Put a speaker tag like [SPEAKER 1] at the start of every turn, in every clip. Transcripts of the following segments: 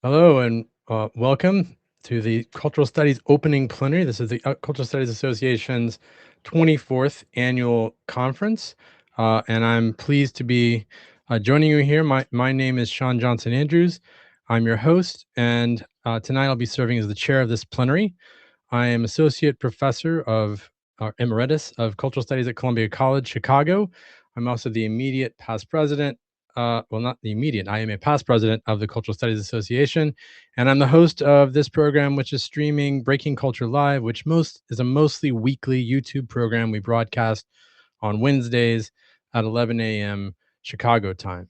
[SPEAKER 1] Hello and welcome to the Cultural Studies Opening Plenary. This is the Cultural Studies Association's 24th annual conference, and I'm pleased to be joining you here. My name is Sean Johnson Andrews. I'm your host, and tonight I'll be serving as the chair of this plenary. I am Associate Professor of Emeritus of Cultural Studies at Columbia College, Chicago. I'm also the immediate past president. Well, not the immediate, I am a past president of the Cultural Studies Association, and I'm the host of this program, which is streaming Breaking Culture Live, which is a mostly weekly YouTube program we broadcast on Wednesdays at 11 a.m. Chicago time.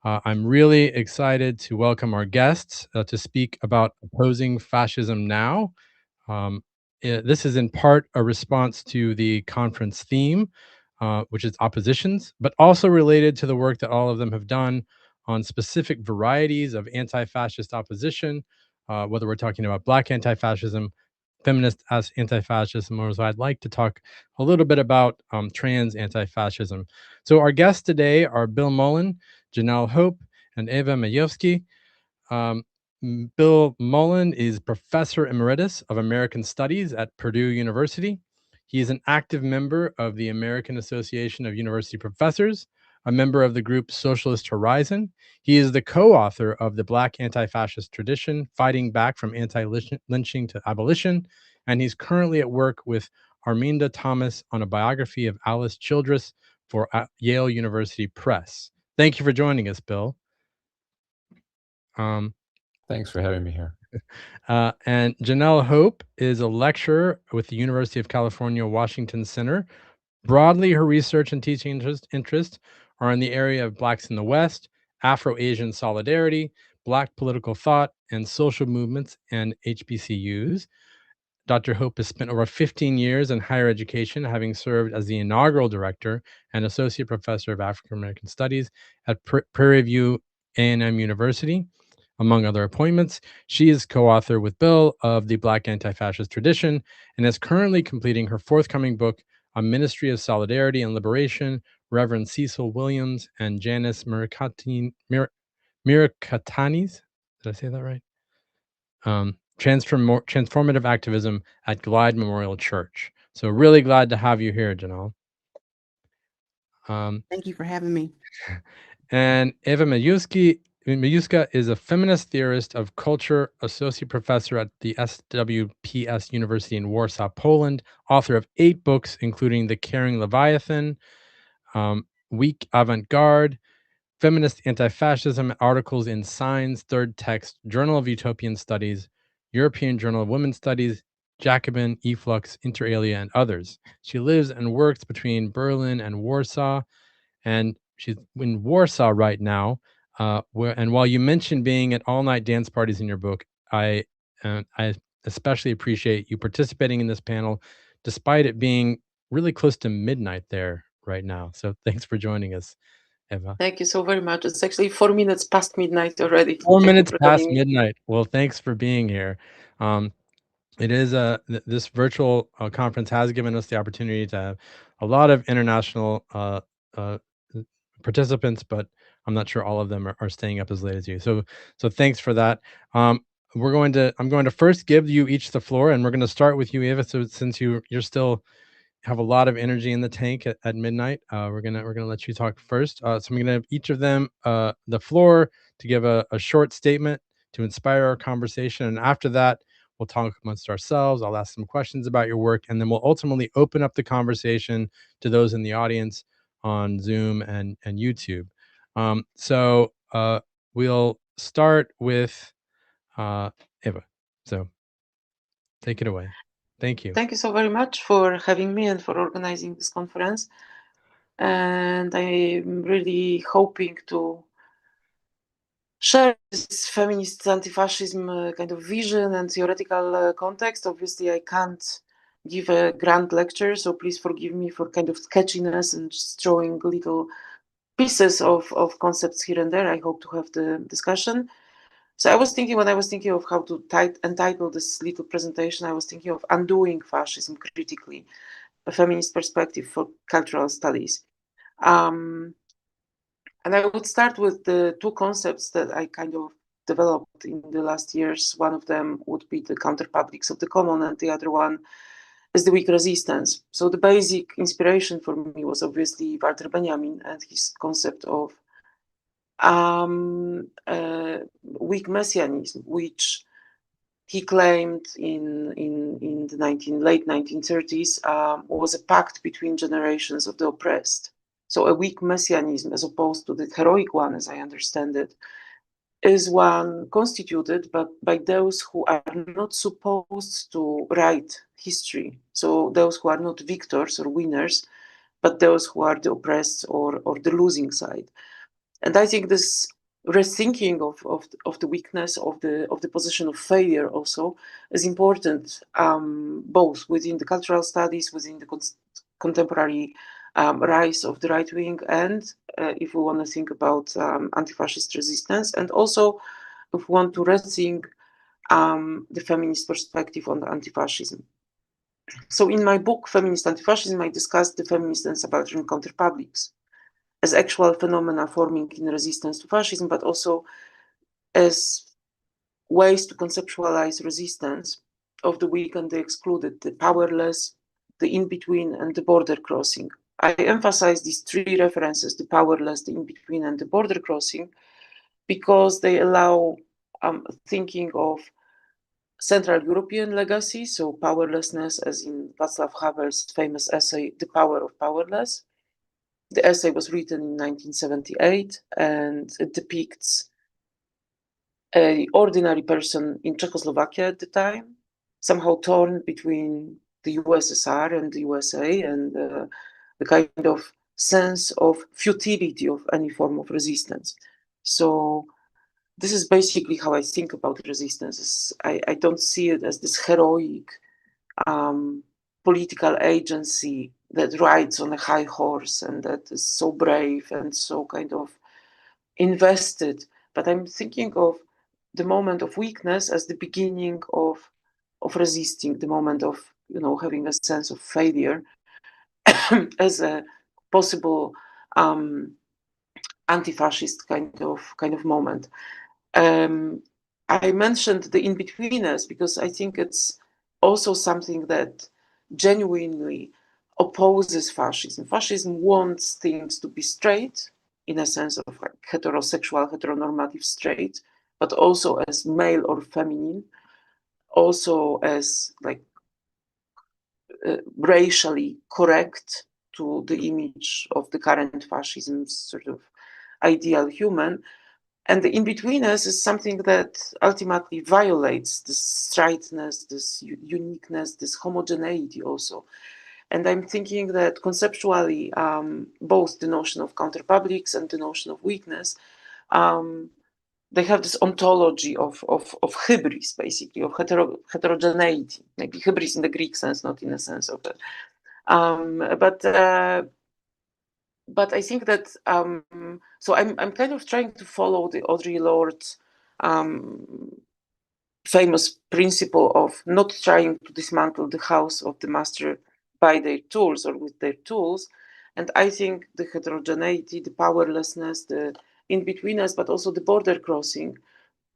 [SPEAKER 1] I'm really excited to welcome our guests to speak about opposing fascism now. This is in part a response to the conference theme, which is oppositions, but also related to the work that all of them have done on specific varieties of anti-fascist opposition, whether we're talking about Black anti-fascism, feminist as anti-fascism, or so I'd like to talk a little bit about trans anti-fascism. So our guests today are Bill Mullen, Jeanelle Hope, and Eva Majewski. Um, Bill Mullen is Professor Emeritus of American Studies at Purdue University. He is an active member of the American Association of University Professors, a member of the group Socialist Horizon. He is the co-author of the Black Antifascist Tradition, Fighting Back from Anti-Lynching to Abolition, and he's currently at work with Arminda Thomas on a biography of Alice Childress for Yale University Press. Thank you for joining us, Bill.
[SPEAKER 2] Thanks for having me here.
[SPEAKER 1] And Jeanelle Hope is a lecturer with the University of California, Washington Center. Broadly, her research and teaching interests are in the area of Blacks in the West, Afro-Asian solidarity, Black political thought, and social movements and HBCUs. Dr. Hope has spent over 15 years in higher education, having served as the inaugural director and associate professor of African American Studies at Prairie View A&M University. Among other appointments, she is co-author with Bill of the Black Antifascist Tradition and is currently completing her forthcoming book, A Ministry of Solidarity and Liberation, Reverend Cecil Williams and Janice Mirikitani's, did I say that right? Transformative Activism at Glide Memorial Church. So really glad to have you here, Jeanelle.
[SPEAKER 3] Thank you for having me.
[SPEAKER 1] And Eva Majewska is a feminist theorist of culture, associate professor at the SWPS University in Warsaw, Poland, author of 8 books, including The Caring Leviathan, Weak Avant-Garde, Feminist Anti-Fascism, Articles in Signs, Third Text, Journal of Utopian Studies, European Journal of Women's Studies, Jacobin, Efflux, Inter alia, and others. She lives and works between Berlin and Warsaw, and she's in Warsaw right now. And while you mentioned being at all-night dance parties in your book, I especially appreciate you participating in this panel, despite it being really close to midnight there right now. So thanks for joining us, Eva.
[SPEAKER 3] Thank you so very much. It's actually 4 minutes past midnight already.
[SPEAKER 1] 4 minutes past midnight. Well, thanks for being here. It is this virtual conference has given us the opportunity to have a lot of international participants, but I'm not sure all of them are staying up as late as you. So thanks for that. I'm going to first give you each the floor, and we're going to start with you, Eva. So since you're still have a lot of energy in the tank at midnight, we're gonna let you talk first. So I'm gonna give each of them the floor to give a short statement to inspire our conversation, and after that, we'll talk amongst ourselves. I'll ask some questions about your work, and then we'll ultimately open up the conversation to those in the audience on Zoom and YouTube. So we'll start with Eva. So take it away. Thank you.
[SPEAKER 3] Thank you so very much for having me and for organizing this conference. And I'm really hoping to share this feminist anti-fascism kind of vision and theoretical context. Obviously, I can't give a grand lecture, so please forgive me for kind of sketchiness and just throwing little pieces of concepts here and there. I hope to have the discussion. So when I was thinking of how to entitle this little presentation, I was thinking of undoing fascism critically, a feminist perspective for cultural studies. And I would start with the 2 concepts that I kind of developed in the last years. One of them would be the counterpublics of the common, and the other one is the weak resistance. So the basic inspiration for me was obviously Walter Benjamin and his concept of weak messianism, which he claimed in the late 1930s was a pact between generations of the oppressed. So a weak messianism, as opposed to the heroic one, as I understand it, is one constituted by those who are not supposed to write history. So those who are not victors or winners, but those who are the oppressed or the losing side. And I think this rethinking of the weakness of the position of failure also is important, both within the cultural studies, within the contemporary rise of the right wing, and if we want to think about anti-fascist resistance, and also if we want to rethink the feminist perspective on anti-fascism. So in my book, Feminist Anti-Fascism, I discussed the feminist and subaltern counterpublics as actual phenomena forming in resistance to fascism, but also as ways to conceptualize resistance of the weak and the excluded, the powerless, the in-between, and the border crossing. I emphasize these three references, the powerless, the in-between, and the border crossing, because they allow thinking of Central European legacy, so powerlessness, as in Václav Havel's famous essay, The Power of Powerless. The essay was written in 1978, and it depicts an ordinary person in Czechoslovakia at the time, somehow torn between the USSR and the USA, and the kind of sense of futility of any form of resistance. So this is basically how I think about resistance. I don't see it as this heroic political agency that rides on a high horse and that is so brave and so kind of invested. But I'm thinking of the moment of weakness as the beginning of resisting, the moment of having a sense of failure as a possible anti-fascist kind of moment. I mentioned the in-betweeners because I think it's also something that genuinely opposes fascism. Fascism wants things to be straight, in a sense of like heterosexual, heteronormative straight, but also as male or feminine, also as like racially correct to the image of the current fascism's sort of ideal human. And the in-betweeners is something that ultimately violates this straightness, this uniqueness, this homogeneity also. And I'm thinking that conceptually, both the notion of counterpublics and the notion of weakness, they have this ontology of hybris, basically, of heterogeneity. Maybe hybris in the Greek sense, not in the sense of that. But I think that, so I'm kind of trying to follow the Audre Lorde's famous principle of not trying to dismantle the house of the master by their tools or with their tools. And I think the heterogeneity, the powerlessness, the in-betweenness, but also the border crossing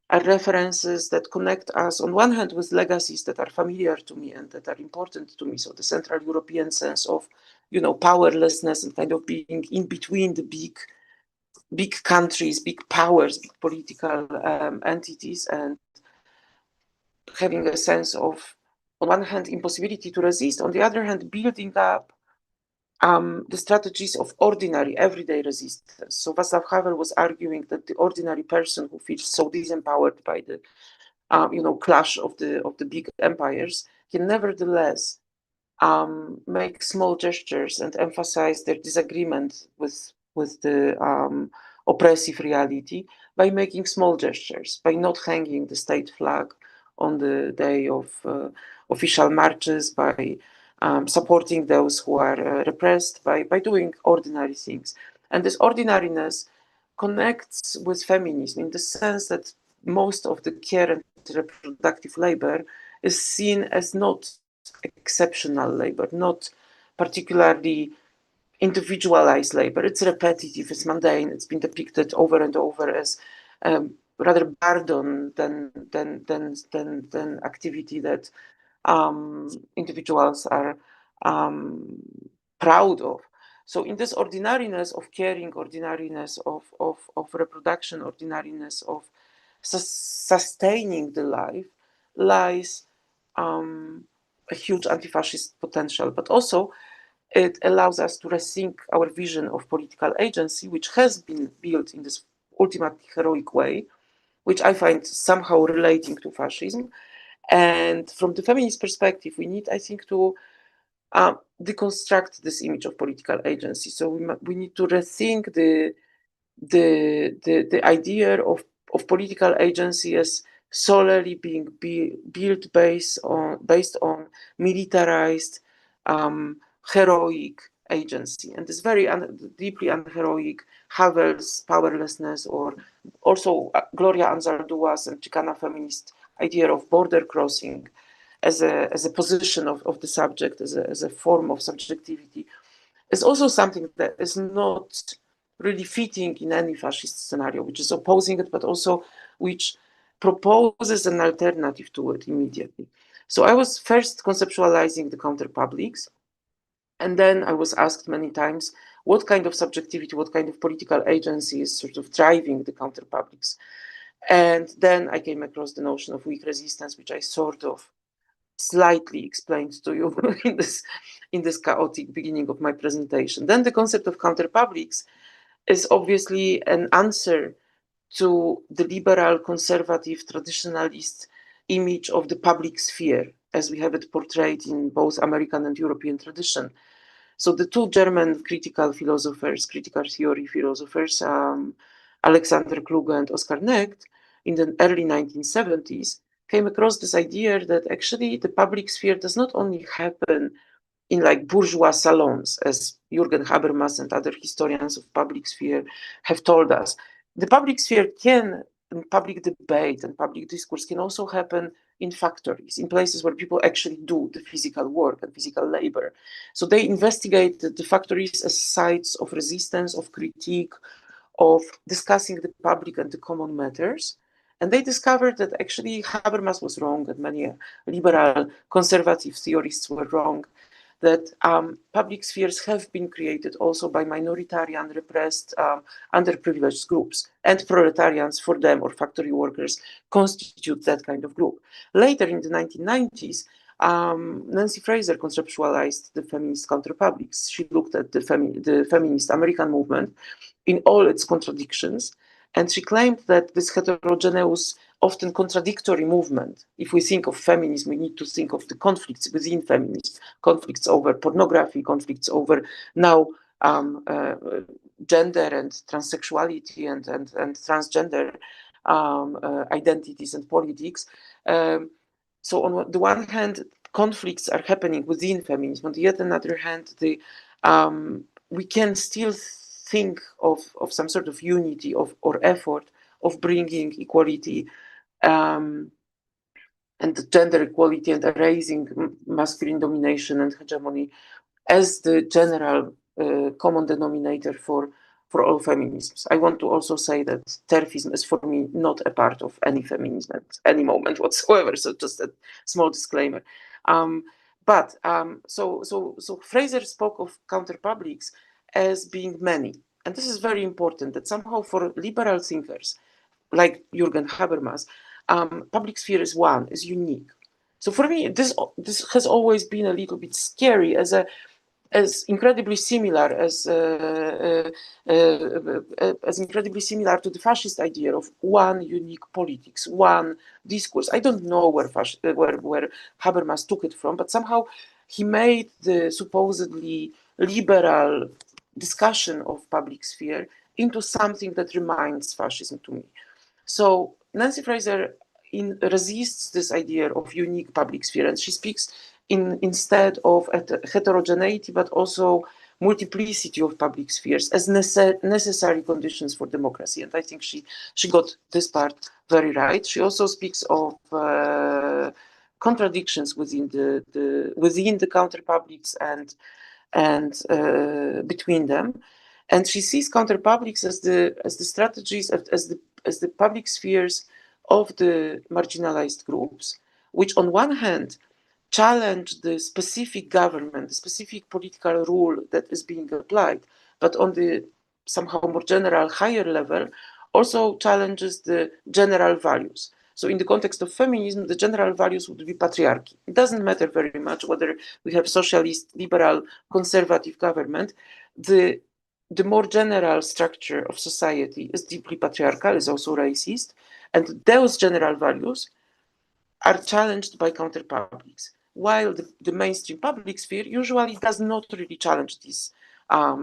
[SPEAKER 3] are references that connect us on one hand with legacies that are familiar to me and that are important to me. So the Central European sense of, powerlessness and kind of being in between the big countries, big powers, big political entities, and having a sense of, on one hand, impossibility to resist, on the other hand, building up the strategies of ordinary, everyday resistance. So Václav Havel was arguing that the ordinary person who feels so disempowered by the, clash of the big empires can nevertheless make small gestures and emphasize their disagreement with the oppressive reality by making small gestures, by not hanging the state flag on the day of official marches, by supporting those who are repressed, by doing ordinary things. And this ordinariness connects with feminism in the sense that most of the care and reproductive labor is seen as not exceptional labor, not particularly individualized labor. It's repetitive, it's mundane, it's been depicted over and over as rather burden than activity that individuals are proud of. So in this ordinariness of caring, ordinariness of reproduction, ordinariness of sustaining the life lies a huge anti-fascist potential, but also it allows us to rethink our vision of political agency, which has been built in this ultimately heroic way, which I find somehow relating to fascism. And from the feminist perspective, we need, I think, to deconstruct this image of political agency. So we need to rethink the idea of political agency as solely being built based on militarized, heroic agency, and this very deeply unheroic Havel's powerlessness, or also Gloria Anzaldua's and Chicana feminist idea of border crossing as a position of the subject, as a form of subjectivity, is also something that is not really fitting in any fascist scenario, which is opposing it, but also which proposes an alternative to it immediately. So I was first conceptualizing the counterpublics, and then I was asked many times, what kind of subjectivity, what kind of political agency is sort of driving the counterpublics? And then I came across the notion of weak resistance, which I sort of slightly explained to you in this chaotic beginning of my presentation. Then the concept of counterpublics is obviously an answer to the liberal, conservative, traditionalist image of the public sphere, as we have it portrayed in both American and European tradition. So the two German critical theory philosophers, Alexander Kluge and Oskar Necht, in the early 1970s, came across this idea that actually the public sphere does not only happen in like bourgeois salons, as Jürgen Habermas and other historians of public sphere have told us. The public sphere can, and public debate and public discourse can also happen in factories, in places where people actually do the physical work and physical labor. So they investigate the factories as sites of resistance, of critique, of discussing the public and the common matters. And they discovered that actually Habermas was wrong, and many liberal conservative theorists were wrong, that public spheres have been created also by minoritarian, repressed, underprivileged groups, and proletarians for them, or factory workers, constitute that kind of group. Later in the 1990s, Nancy Fraser conceptualized the feminist counterpublics. She looked at the feminist American movement in all its contradictions, and she claimed that this heterogeneous, often contradictory movement, if we think of feminism, we need to think of the conflicts within feminism, conflicts over pornography, conflicts over now gender and transsexuality and transgender identities and politics. So on the one hand, conflicts are happening within feminism. On the other hand, we can still think of some sort of unity or effort of bringing equality and gender equality and erasing masculine domination and hegemony as the general common denominator for all feminisms. I want to also say that TERFism is for me not a part of any feminism at any moment whatsoever. So just a small disclaimer. So Fraser spoke of counterpublics as being many. And this is very important, that somehow for liberal thinkers, like Jürgen Habermas, public sphere is one, is unique. So for me, this has always been a little bit scary as incredibly similar as incredibly similar to the fascist idea of one unique politics, one discourse. I don't know where Habermas took it from, but somehow he made the supposedly liberal discussion of public sphere into something that reminds fascism to me. So Nancy Fraser resists this idea of unique public sphere, and she speaks instead of heterogeneity, but also multiplicity of public spheres as necessary conditions for democracy. And I think she got this part very right. She also speaks of contradictions within the counterpublics and between them. And she sees counterpublics as the strategies, as as the public spheres of the marginalized groups, which on one hand challenge the specific government, the specific political rule that is being applied, but on the somehow more general, higher level, also challenges the general values. So in the context of feminism, the general values would be patriarchy. It doesn't matter very much whether we have socialist, liberal, conservative government. The more general structure of society is deeply patriarchal, is also racist, and those general values are challenged by counterpublics, while the mainstream public sphere usually does not really challenge these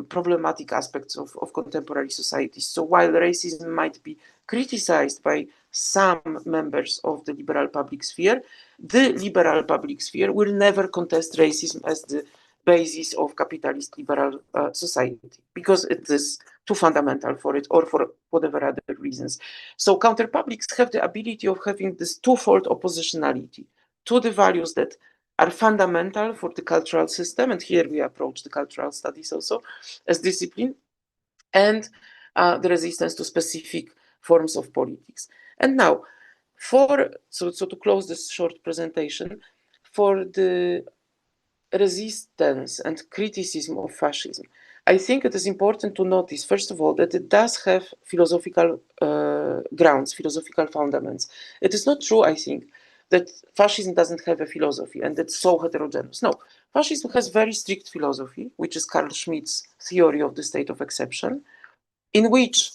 [SPEAKER 3] problematic aspects of contemporary societies. So while racism might be criticized by some members of the liberal public sphere, the liberal public sphere will never contest racism as the basis of capitalist liberal society, because it is too fundamental for it, or for whatever other reasons. So counterpublics have the ability of having this twofold oppositionality to the values that are fundamental for the cultural system, and here we approach the cultural studies also as discipline, and the resistance to specific forms of politics. And now, so to close this short presentation, for the resistance and criticism of fascism, I think it is important to notice, first of all, that it does have philosophical grounds, philosophical fundaments. It is not true, I think, that fascism doesn't have a philosophy and it's so heterogeneous. No, fascism has very strict philosophy, which is Carl Schmitt's theory of the state of exception, in which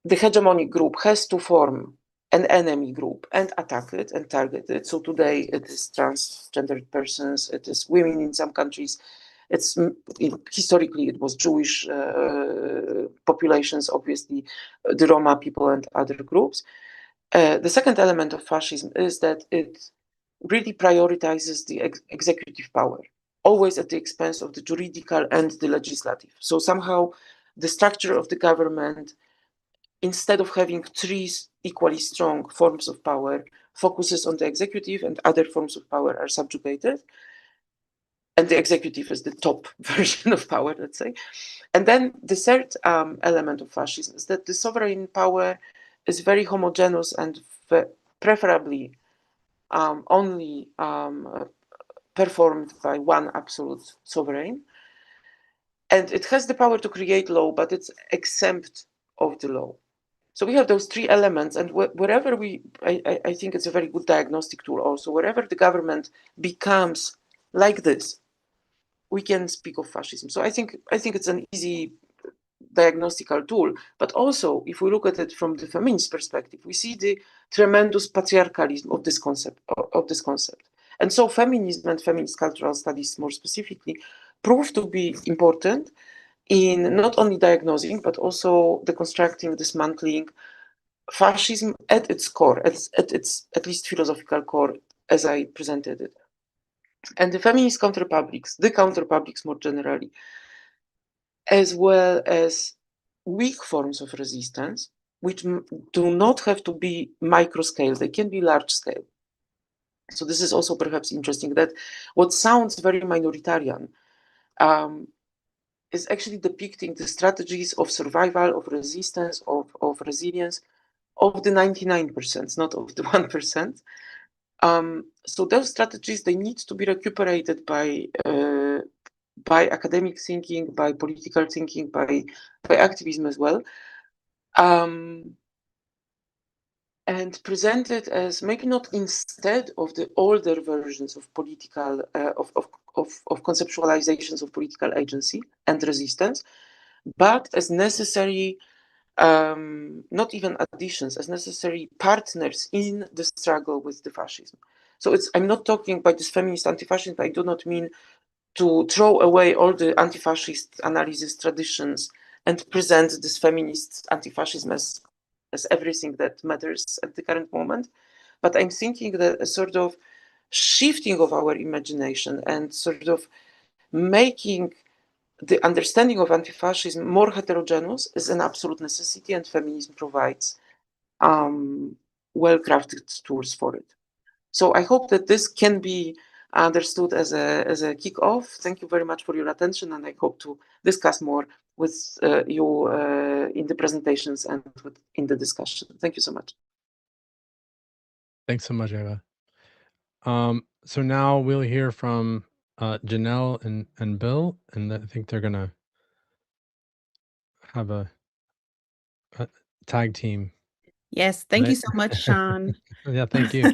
[SPEAKER 3] the hegemonic group has to form an enemy group and attack it and target it. So today it is transgendered persons, it is women in some countries, it's historically it was Jewish populations, obviously the Roma people and other groups. The second element of fascism is that it really prioritizes the executive power, always at the expense of the juridical and the legislative. So somehow the structure of the government, instead of having three equally strong forms of power, focuses on the executive, and other forms of power are subjugated. And the executive is the top version of power, let's say. And then the third element of fascism is that the sovereign power is very homogeneous and preferably only performed by one absolute sovereign. And it has the power to create law, but it's exempt of the law. So we have those three elements, and wherever I think it's a very good diagnostic tool also, wherever the government becomes like this, we can speak of fascism. So I think it's an easy diagnostical tool, but also if we look at it from the feminist perspective, we see the tremendous patriarchalism of this concept. And so feminism and feminist cultural studies more specifically prove to be important in not only diagnosing, but also deconstructing, dismantling fascism at its core, at its at least philosophical core, as I presented it. And the feminist counterpublics, the counterpublics more generally, as well as weak forms of resistance, which do not have to be micro scale, they can be large scale. So this is also perhaps interesting, that what sounds very minoritarian is actually depicting the strategies of survival, of resistance, of resilience of the 99%, not of the 1%. So those strategies, they need to be recuperated by academic thinking, by political thinking, by activism as well, and presented as maybe not instead of the older versions of political of conceptualizations of political agency and resistance, but as necessary, not even additions, as necessary partners in the struggle with the fascism. So I'm not talking by this feminist anti-fascism, I do not mean to throw away all the anti-fascist analysis traditions and present this feminist anti-fascism as everything that matters at the current moment. But I'm thinking that a sort of shifting of our imagination and sort of making the understanding of anti-fascism more heterogeneous is an absolute necessity, and feminism provides well-crafted tools for it. So I hope that this can be understood as a kick-off. Thank you very much for your attention, and I hope to discuss more with you in the presentations and in the discussion. Thank you so much.
[SPEAKER 1] Thanks so much, Eva. So now we'll hear from Jeanelle and Bill, and I think they're going to have a tag team.
[SPEAKER 4] Yes, thank you so much, Sean.
[SPEAKER 1] Yeah, thank you.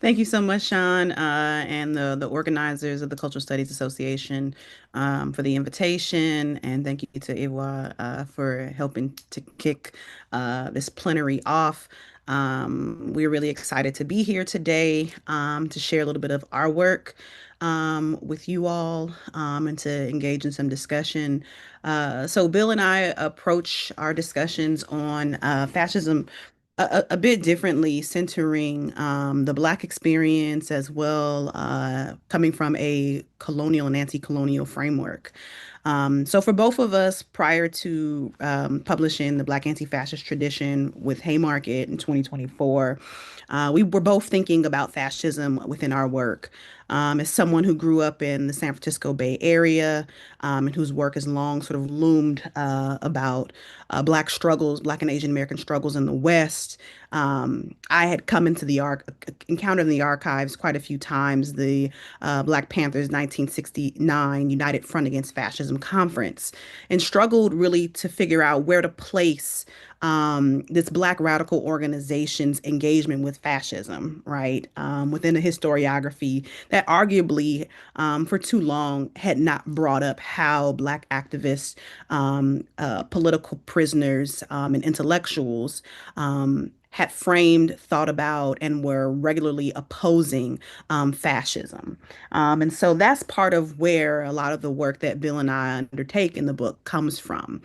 [SPEAKER 4] Thank you so much, Sean, and the organizers of the Cultural Studies Association for the invitation, and thank you to Iwa for helping to kick this plenary off. We're really excited to be here today to share a little bit of our work with you all and to engage in some discussion. So Bill and I approach our discussions on fascism a bit differently, centering the Black experience as well, coming from a colonial and anti-colonial framework. So for both of us, prior to publishing the Black Antifascist Tradition with Haymarket in 2024, we were both thinking about fascism within our work. As someone who grew up in the San Francisco Bay Area and whose work has long sort of loomed about Black struggles, Black and Asian American struggles in the West, I had come into the encountered in the archives quite a few times the Black Panthers 1969 United Front Against Fascism conference and struggled really to figure out where to place this Black radical organization's engagement with fascism, right? Within a historiography that arguably for too long had not brought up how Black activists, political prisoners, and intellectuals had framed, thought about, and were regularly opposing fascism. And so that's part of where a lot of the work that Bill and I undertake in the book comes from.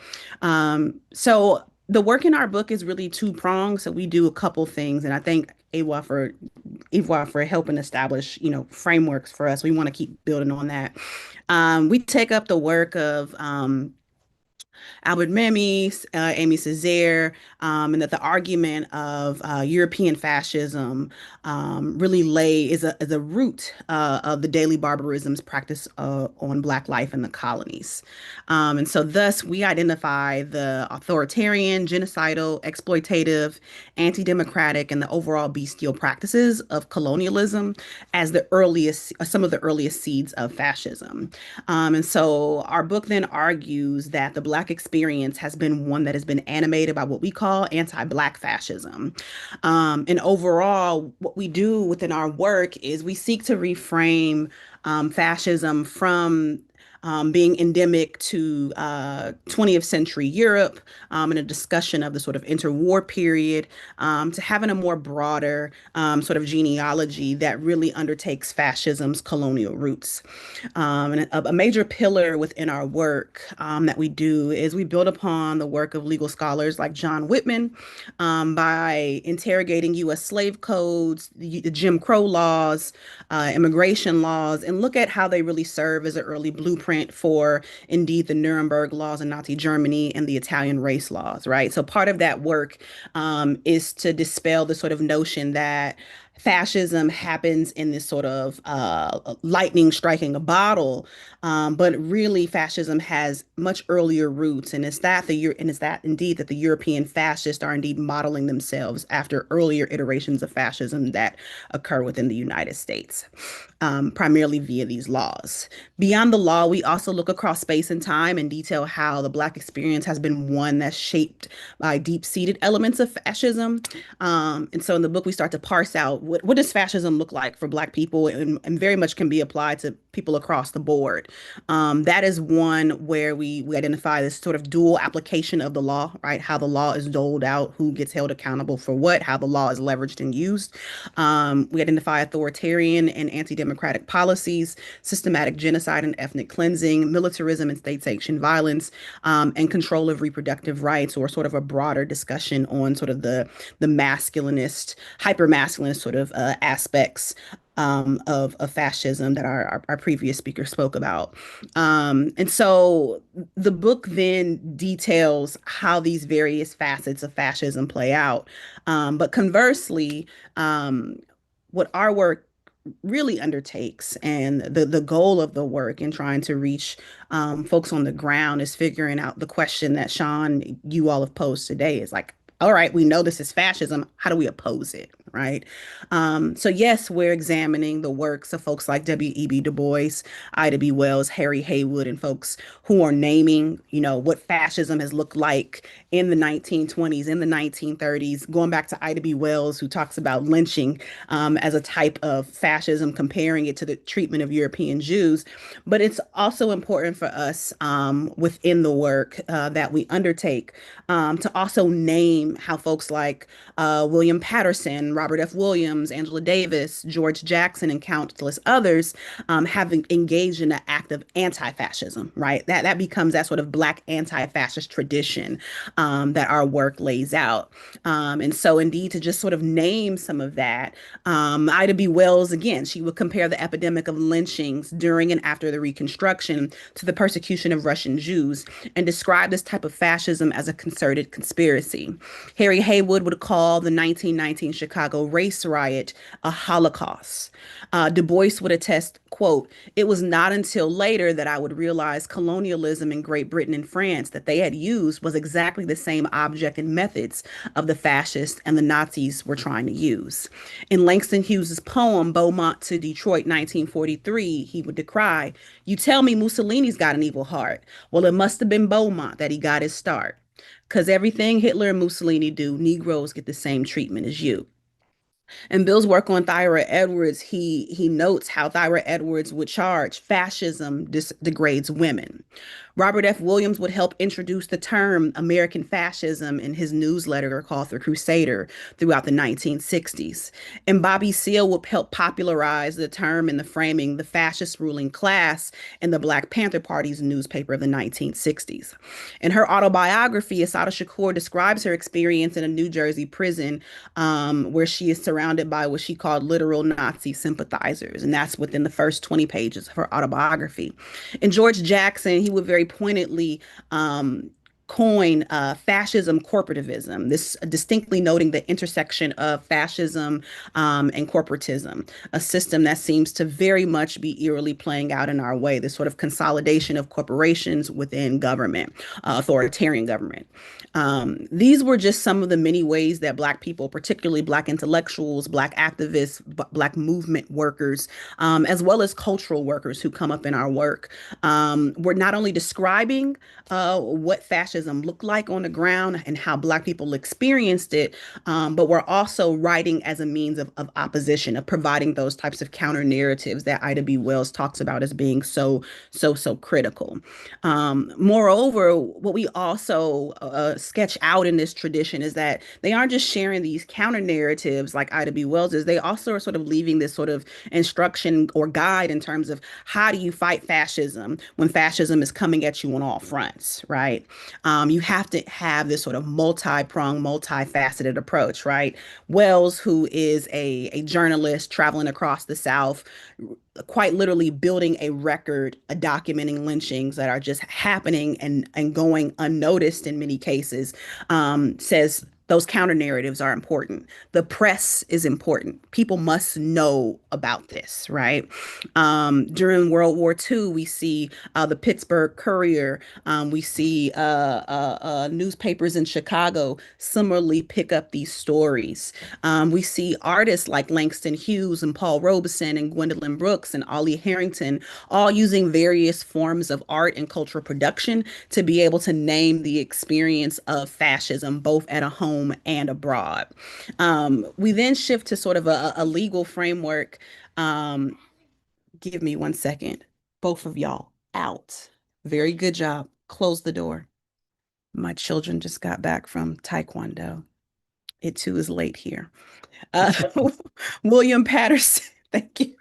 [SPEAKER 4] So the work in our book is really two-pronged. So we do a couple things, and I thank Ewa for helping establish, frameworks for us. We want to keep building on that. We take up the work of Albert Memmi, Amy Césaire, and that the argument of European fascism really is a root of the daily barbarisms practiced on Black life in the colonies. And so thus we identify the authoritarian, genocidal, exploitative, anti-democratic, and the overall bestial practices of colonialism as some of the earliest seeds of fascism. And so our book then argues that the Black experience has been one that has been animated by what we call anti-Black fascism. And overall, what we do within our work is we seek to reframe fascism from being endemic to 20th century Europe and a discussion of the sort of interwar period to having a more broader sort of genealogy that really undertakes fascism's colonial roots. And a major pillar within our work that we do is we build upon the work of legal scholars like John Whitman by interrogating U.S. slave codes, the Jim Crow laws, immigration laws, and look at how they really serve as an early blueprint for indeed the Nuremberg laws in Nazi Germany and the Italian race laws, right? So part of that work is to dispel the sort of notion that fascism happens in this sort of lightning striking a bottle, but really fascism has much earlier roots, and it's that indeed that the European fascists are indeed modeling themselves after earlier iterations of fascism that occur within the United States, primarily via these laws. Beyond the law, we also look across space and time and detail how the Black experience has been one that's shaped by deep-seated elements of fascism. And so in the book, we start to parse out what does fascism look like for Black people, and very much can be applied to people across the board. That is one where we identify this sort of dual application of the law, right? How the law is doled out, who gets held accountable for what, how the law is leveraged and used. We identify authoritarian and anti-democratic policies, systematic genocide and ethnic cleansing, militarism and state-sanctioned violence, and control of reproductive rights, or sort of a broader discussion on sort of the masculinist, hyper-masculinist sort of aspects of fascism that our previous speaker spoke about. And so the book then details how these various facets of fascism play out. But conversely, what our work really undertakes, and the goal of the work in trying to reach folks on the ground is figuring out the question that Sean, you all have posed today is like, all right, we know this is fascism. How do we oppose it? Right. So yes, we're examining the works of folks like W.E.B. Du Bois, Ida B. Wells, Harry Haywood, and folks who are naming, what fascism has looked like in the 1920s, in the 1930s, going back to Ida B. Wells, who talks about lynching as a type of fascism, comparing it to the treatment of European Jews. But it's also important for us within the work that we undertake to also name how folks like William Patterson, Robert F. Williams, Angela Davis, George Jackson, and countless others have engaged in an act of anti-fascism, right? That becomes that sort of Black anti-fascist tradition that our work lays out. And so indeed, to just sort of name some of that, Ida B. Wells, again, she would compare the epidemic of lynchings during and after the Reconstruction to the persecution of Russian Jews and describe this type of fascism as a concerted conspiracy. Harry Haywood would call the 1919 Chicago race riot a Holocaust. Du Bois would attest, quote, "It was not until later that I would realize colonialism in Great Britain and France that they had used was exactly the same object and methods of the fascists and the Nazis were trying to use." In Langston Hughes's poem, Beaumont to Detroit, 1943, he would decry, "You tell me Mussolini's got an evil heart. Well, it must have been Beaumont that he got his start. Because everything Hitler and Mussolini do, Negroes get the same treatment as you." In Bill's work on Thyra Edwards, he notes how Thyra Edwards would charge fascism degrades women. Robert F. Williams would help introduce the term American fascism in his newsletter called The Crusader throughout the 1960s. And Bobby Seale would help popularize the term in the framing the fascist ruling class in the Black Panther Party's newspaper of the 1960s. In her autobiography, Assata Shakur describes her experience in a New Jersey prison where she is surrounded by what she called literal Nazi sympathizers. And that's within the first 20 pages of her autobiography. And George Jackson, he would very pointedly coin fascism corporativism, this distinctly noting the intersection of fascism and corporatism, a system that seems to very much be eerily playing out in our way, this sort of consolidation of corporations within government, authoritarian government. These were just some of the many ways that Black people, particularly Black intellectuals, Black activists, Black movement workers, as well as cultural workers who come up in our work, were not only describing what fascism looked like on the ground and how Black people experienced it, but we're also writing as a means of opposition, of providing those types of counter narratives that Ida B. Wells talks about as being so critical. Moreover, what we also sketch out in this tradition is that they aren't just sharing these counter narratives like Ida B. Wells is, they also are sort of leaving this sort of instruction or guide in terms of how do you fight fascism when fascism is coming at you on all fronts, right? You have to have this sort of multi-pronged, multifaceted approach, right? Wells, who is a journalist traveling across the South, quite literally building a record, documenting lynchings that are just happening and going unnoticed in many cases, says those counter narratives are important. The press is important. People must know about this, right? During World War II, we see the Pittsburgh Courier. We see newspapers in Chicago similarly pick up these stories. We see artists like Langston Hughes and Paul Robeson and Gwendolyn Brooks and Ollie Harrington all using various forms of art and cultural production to be able to name the experience of fascism, both at a home and abroad. We then shift to sort of a legal framework. Give me one second. Both of y'all out. Very good job. Close the door. My children just got back from Taekwondo. It too is late here. William Patterson, thank you.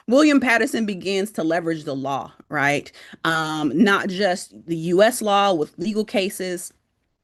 [SPEAKER 4] William Patterson begins to leverage the law, right? Not just the US law with legal cases,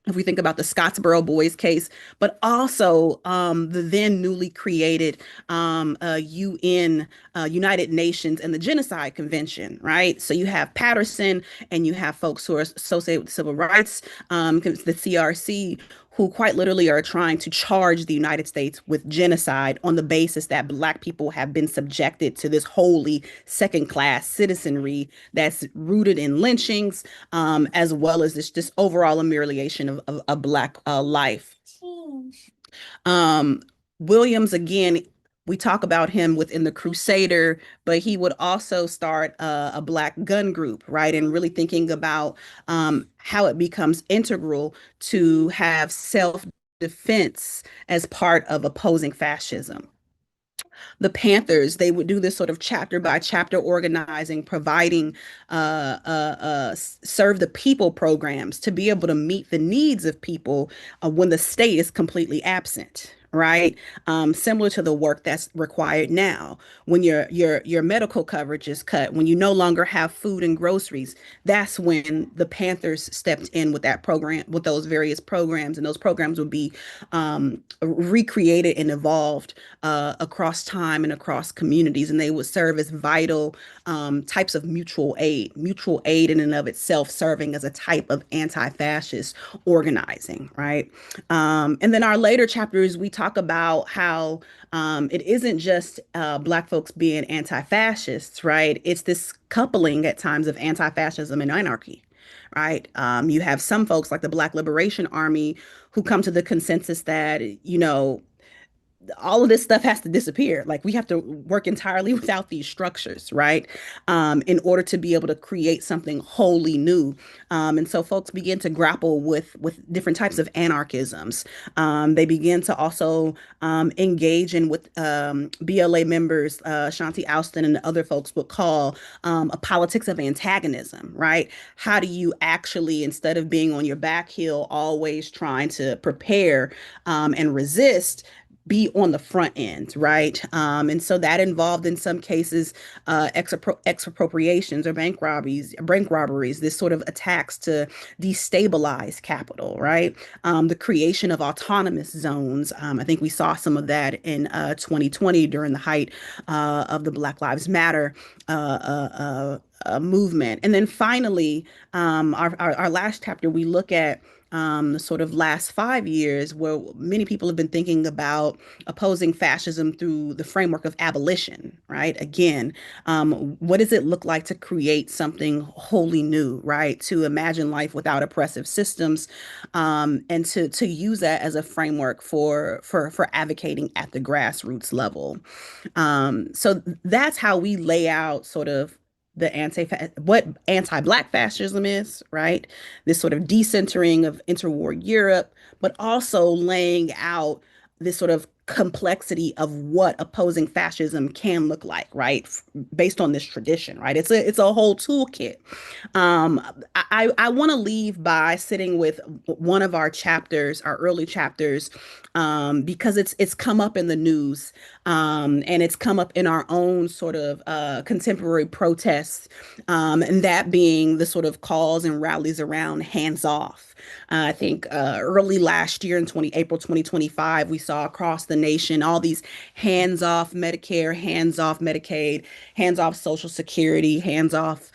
[SPEAKER 4] if we think about the Scottsboro Boys case, but also the then newly created UN, United Nations and the Genocide Convention, right? So you have Patterson and you have folks who are associated with civil rights, the CRC, who quite literally are trying to charge the United States with genocide on the basis that Black people have been subjected to this wholly second-class citizenry that's rooted in lynchings, as well as this overall amelioration of Black life. Um, Williams, again, we talk about him within the Crusader, but he would also start a Black gun group, right? And really thinking about how it becomes integral to have self-defense as part of opposing fascism. The Panthers, they would do this sort of chapter by chapter organizing, providing serve the people programs to be able to meet the needs of people when the state is completely absent. Right, similar to the work that's required now. When your medical coverage is cut, when you no longer have food and groceries, that's when the Panthers stepped in with that program, with those various programs, and those programs would be recreated and evolved across time and across communities, and they would serve as vital types of mutual aid. Mutual aid in and of itself serving as a type of anti-fascist organizing, right? And then our later chapters, we talk about how it isn't just Black folks being anti-fascists, right? It's this coupling at times of anti-fascism and anarchy. Right. You have some folks like the Black Liberation Army who come to the consensus that, all of this stuff has to disappear. Like we have to work entirely without these structures, right? In order to be able to create something wholly new. And so folks begin to grapple with different types of anarchisms. They begin to also engage in what BLA members, Shanti Alston and other folks would call a politics of antagonism, right? How do you actually, instead of being on your back heel, always trying to prepare and resist, be on the front end, right? And so that involved in some cases expropriations or bank robberies, this sort of attacks to destabilize capital, right? The creation of autonomous zones. I think we saw some of that in 2020 during the height of the Black Lives Matter movement. And then finally, our last chapter, we look at the sort of last 5 years where many people have been thinking about opposing fascism through the framework of abolition, right? Again, what does it look like to create something wholly new, right? To imagine life without oppressive systems, and to use that as a framework for advocating at the grassroots level. So that's how we lay out sort of what anti-Black fascism is, right? This sort of decentering of interwar Europe, but also laying out this sort of complexity of what opposing fascism can look like, right? Based on this tradition, right? It's a whole toolkit. I want to leave by sitting with one of our chapters, our early chapters, because it's come up in the news, and it's come up in our own sort of contemporary protests, and that being the sort of calls and rallies around hands off. I think early last year in April 2025, we saw across the nation all these hands off Medicare, hands off Medicaid, hands off Social Security, hands off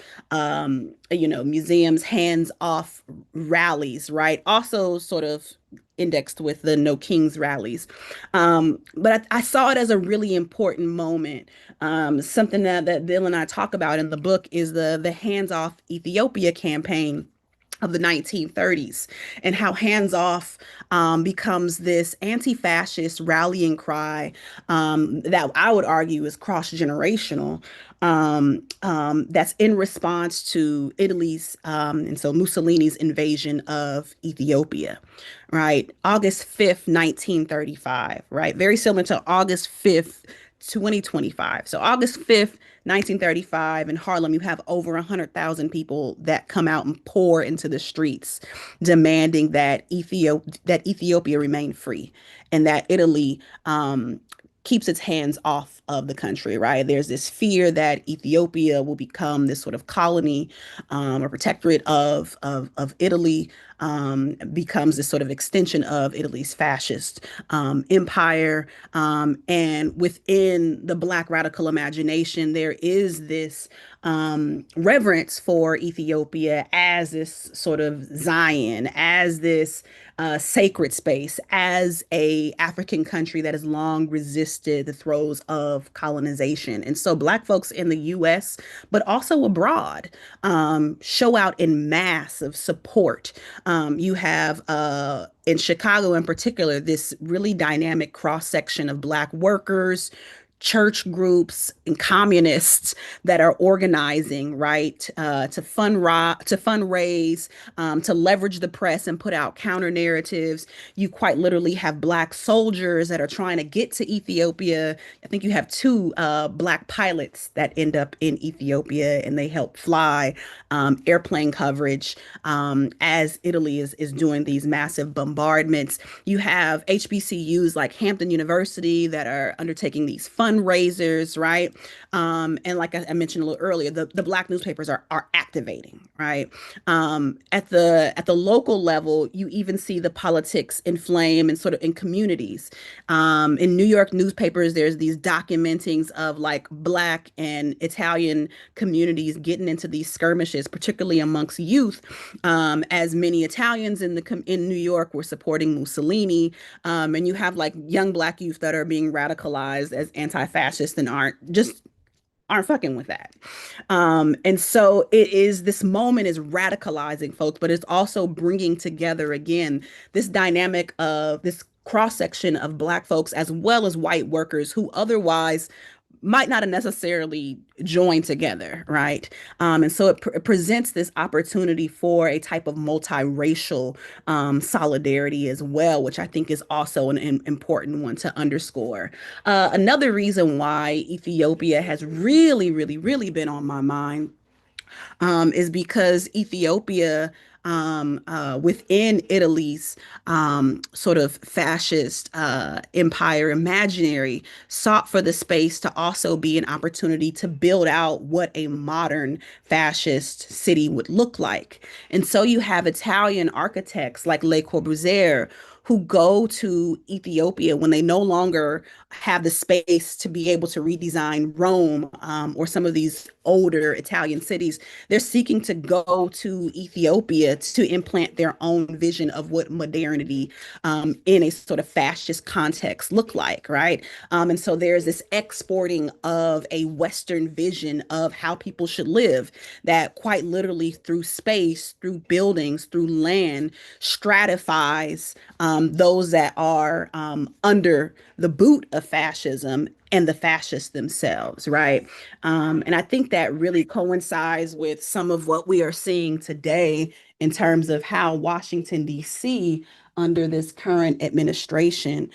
[SPEAKER 4] museums, hands off rallies, right? Also sort of indexed with the No Kings rallies. But I saw it as a really important moment. Something that Bill and I talk about in the book is the Hands Off Ethiopia campaign of the 1930s, and how hands off becomes this anti-fascist rallying cry that I would argue is cross-generational, that's in response to Italy's and so Mussolini's invasion of Ethiopia, right? August 5th, 1935, right? Very similar to August 5th, 2025. So August 5th, 1935 in Harlem, you have over 100,000 people that come out and pour into the streets demanding that Ethiopia remain free and that Italy keeps its hands off of the country, right? There's this fear that Ethiopia will become this sort of colony or protectorate of Italy, becomes this sort of extension of Italy's fascist empire. And within the Black radical imagination, there is this reverence for Ethiopia as this sort of Zion, as this sacred space, as a African country that has long resisted the throes of colonization. And so Black folks in the US, but also abroad, show out in mass of support. You have in Chicago in particular, this really dynamic cross section of Black workers, church groups, and communists that are organizing, right, to fundraise, to leverage the press and put out counter narratives. You quite literally have Black soldiers that are trying to get to Ethiopia. I think you have two Black pilots that end up in Ethiopia, and they help fly airplane coverage as Italy is doing these massive bombardments. You have HBCUs like Hampton University that are undertaking these fundraisers, right? And like I mentioned a little earlier, the Black newspapers are activating, right? At the local level, you even see the politics inflame and sort of in communities. In New York newspapers, there's these documentings of like Black and Italian communities getting into these skirmishes, particularly amongst youth, as many Italians in New York were supporting Mussolini, and you have like young Black youth that are being radicalized as anti-fascist and aren't fucking with that. And so this moment is radicalizing folks, but it's also bringing together again this dynamic of this cross section of Black folks as well as white workers who otherwise might not have necessarily joined together, right? And so it presents this opportunity for a type of multiracial solidarity as well, which I think is also an important one to underscore. Another reason why Ethiopia has really, really, really been on my mind is because Ethiopia, within Italy's sort of fascist empire imaginary, sought for the space to also be an opportunity to build out what a modern fascist city would look like. And so you have Italian architects like Le Corbusier who go to Ethiopia when they no longer have the space to be able to redesign Rome or some of these older Italian cities. They're seeking to go to Ethiopia to implant their own vision of what modernity in a sort of fascist context look like, right? And so there's this exporting of a Western vision of how people should live that quite literally through space, through buildings, through land, stratifies those that are under the boot of fascism and the fascists themselves, right? And I think that really coincides with some of what we are seeing today in terms of how Washington, D.C., under this current administration,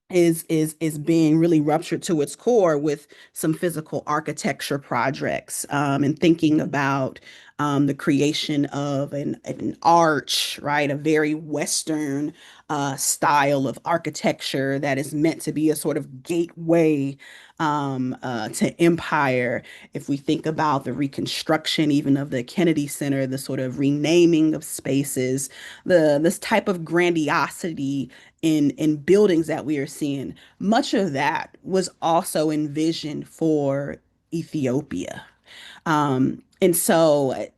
[SPEAKER 4] is being really ruptured to its core with some physical architecture projects and thinking about the creation of an arch, right? A very Western style of architecture that is meant to be a sort of gateway to empire. If we think about the reconstruction, even of the Kennedy Center, the sort of renaming of spaces, this type of grandiosity in buildings that we are seeing, much of that was also envisioned for Ethiopia. And so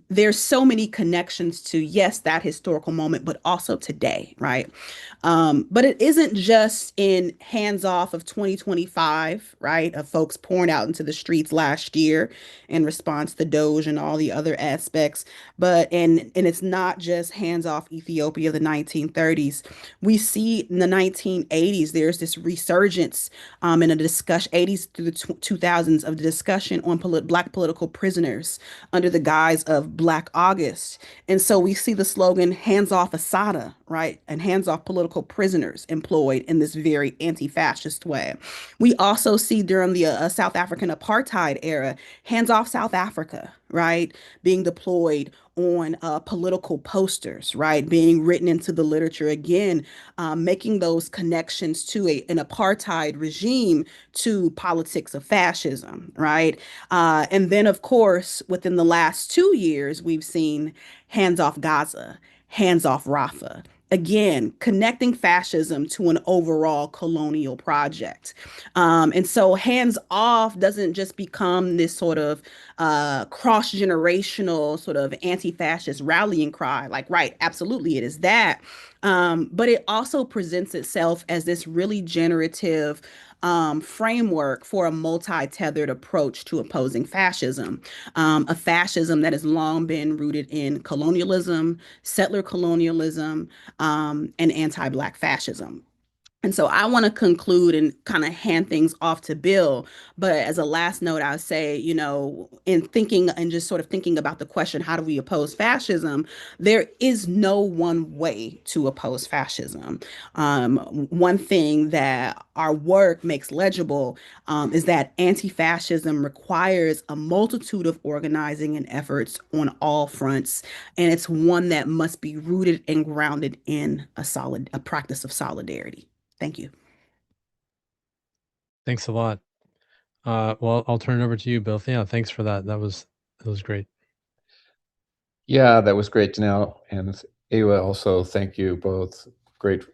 [SPEAKER 4] there's so many connections to, yes, that historical moment, but also today, right? But it isn't just in hands off of 2025, right? Of folks pouring out into the streets last year in response to Doge and all the other aspects, and it's not just hands off Ethiopia of the 1930s. We see in the 1980s, there's this resurgence in a discussion, 80s through the 2000s, of the discussion on Black political prisoners under the guise of Black August. And so we see the slogan, hands off Assata, right? And hands off political prisoners employed in this very anti-fascist way. We also see during the South African apartheid era, hands off South Africa, right? Being deployed on political posters, right? Being written into the literature, again, making those connections to an apartheid regime to politics of fascism, right? And then, of course, within the last 2 years, we've seen Hands Off Gaza, Hands Off Rafah. Again, connecting fascism to an overall colonial project. And so hands off doesn't just become this sort of cross-generational sort of anti-fascist rallying cry. Like, right, absolutely, it is that. But it also presents itself as this really generative framework for a multi-tethered approach to opposing fascism, a fascism that has long been rooted in colonialism, settler colonialism, and anti-Black fascism. And so I want to conclude and kind of hand things off to Bill. But as a last note, I would say, in thinking and just sort of thinking about the question, how do we oppose fascism? There is no one way to oppose fascism. One thing that our work makes legible is that anti-fascism requires a multitude of organizing and efforts on all fronts. And it's one that must be rooted and grounded in a practice of solidarity. Thank you.
[SPEAKER 1] Thanks a lot. Well, I'll turn it over to you, Bill. Yeah, thanks for that. That was great.
[SPEAKER 2] Yeah, that was great, Janelle. And Ewa, also, thank you both. Great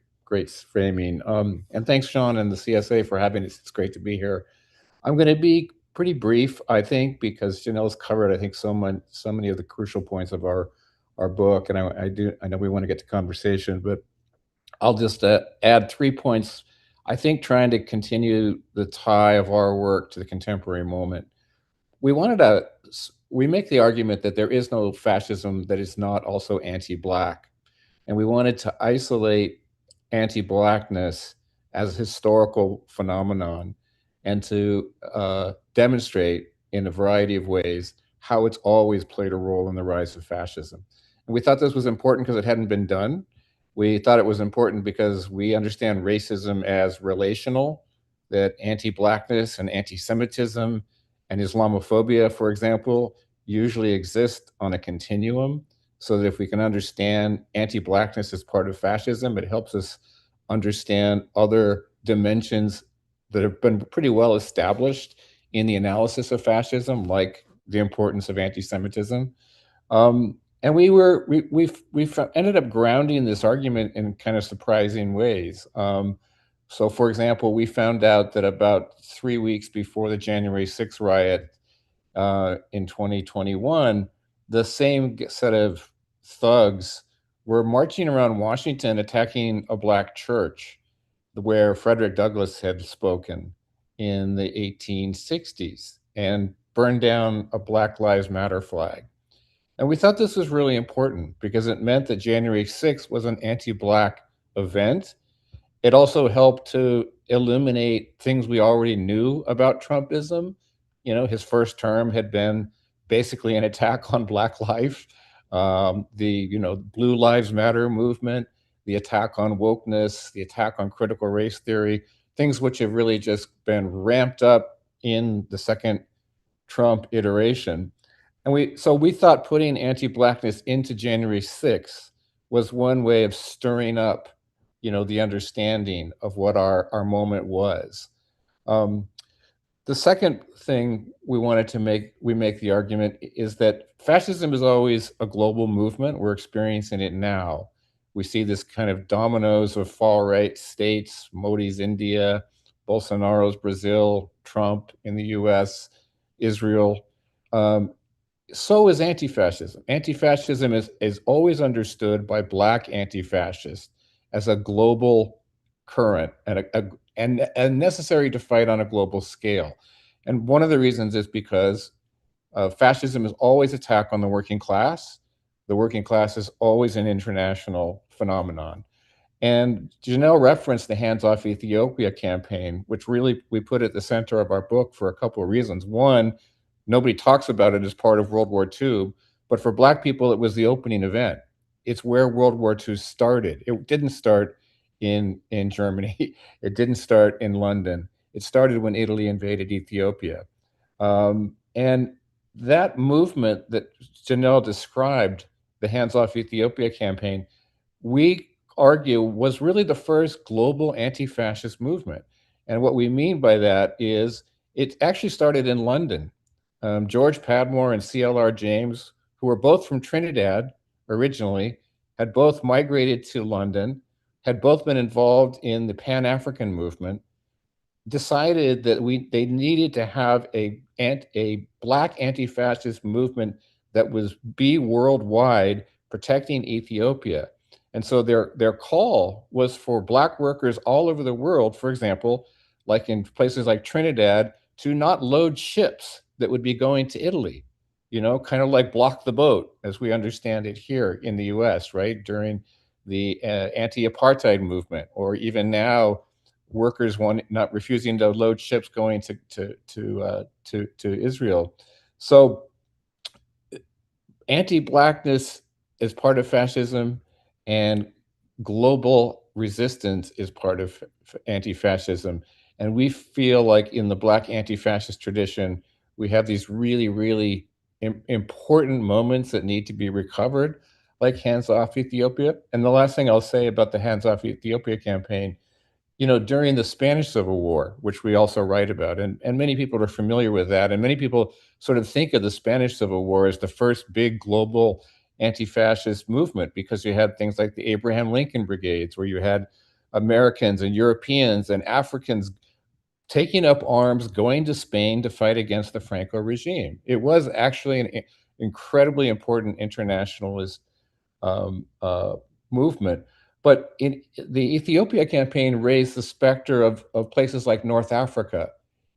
[SPEAKER 2] framing. And thanks, Sean and the CSA for having us. It's great to be here. I'm going to be pretty brief, I think, because Janelle's covered, I think, so many of the crucial points of our book. And I know we want to get to conversation, but I'll just add 3 points. I think trying to continue the tie of our work to the contemporary moment. We make the argument that there is no fascism that is not also anti-Black. And we wanted to isolate anti-Blackness as a historical phenomenon and to demonstrate in a variety of ways how it's always played a role in the rise of fascism. And we thought this was important because it hadn't been done. We thought it was important because we understand racism as relational, that anti-Blackness and anti-Semitism and Islamophobia, for example, usually exist on a continuum, so that if we can understand anti-Blackness as part of fascism, it helps us understand other dimensions that have been pretty well established in the analysis of fascism, like the importance of anti-Semitism. And we ended up grounding this argument in kind of surprising ways. So, for example, we found out that about 3 weeks before the January 6th riot in 2021, the same set of thugs were marching around Washington attacking a Black church where Frederick Douglass had spoken in the 1860s and burned down a Black Lives Matter flag. And we thought this was really important because it meant that January 6th was an anti-Black event. It also helped to illuminate things we already knew about Trumpism. His first term had been basically an attack on Black life, the Blue Lives Matter movement, the attack on wokeness, the attack on critical race theory, things which have really just been ramped up in the second Trump iteration. And we thought putting anti-Blackness into January 6th was one way of stirring up, the understanding of what our moment was. The second thing we make the argument is that fascism is always a global movement. We're experiencing it now. We see this kind of dominoes of far-right states, Modi's India, Bolsonaro's Brazil, Trump in the US, Israel. So is anti-fascism. Anti-fascism is always understood by Black anti-fascists as a global current and necessary to fight on a global scale. And one of the reasons is because fascism is always attack on the working class. The working class is always an international phenomenon. And Jeanelle referenced the Hands Off Ethiopia campaign, which really we put at the center of our book for a couple of reasons. One, nobody talks about it as part of World War II, but for Black people, it was the opening event. It's where World War II started. It didn't start in Germany. It didn't start in London. It started when Italy invaded Ethiopia. And that movement that Jeanelle described, the Hands Off Ethiopia campaign, we argue was really the first global anti-fascist movement. And what we mean by that is it actually started in London. George Padmore and CLR James, who were both from Trinidad originally, had both migrated to London, had both been involved in the Pan-African movement, decided that they needed to have a Black anti-fascist movement that was be worldwide, protecting Ethiopia. And so their call was for Black workers all over the world, for example, like in places like Trinidad, to not load ships that would be going to Italy, kind of like block the boat as we understand it here in the US, right? During the anti-apartheid movement, or even now, workers not refusing to load ships going to Israel. So anti-Blackness is part of fascism, and global resistance is part of anti-fascism. And we feel like in the Black anti-fascist tradition, we have these really, really important moments that need to be recovered, like Hands Off Ethiopia. And the last thing I'll say about the Hands Off Ethiopia campaign, during the Spanish Civil War, which we also write about, and many people are familiar with that, and many people sort of think of the Spanish Civil War as the first big global anti-fascist movement, because you had things like the Abraham Lincoln Brigades, where you had Americans and Europeans and Africans taking up arms, going to Spain to fight against the Franco regime. It was actually an incredibly important internationalist movement. But in the Ethiopia campaign raised the specter of places like North Africa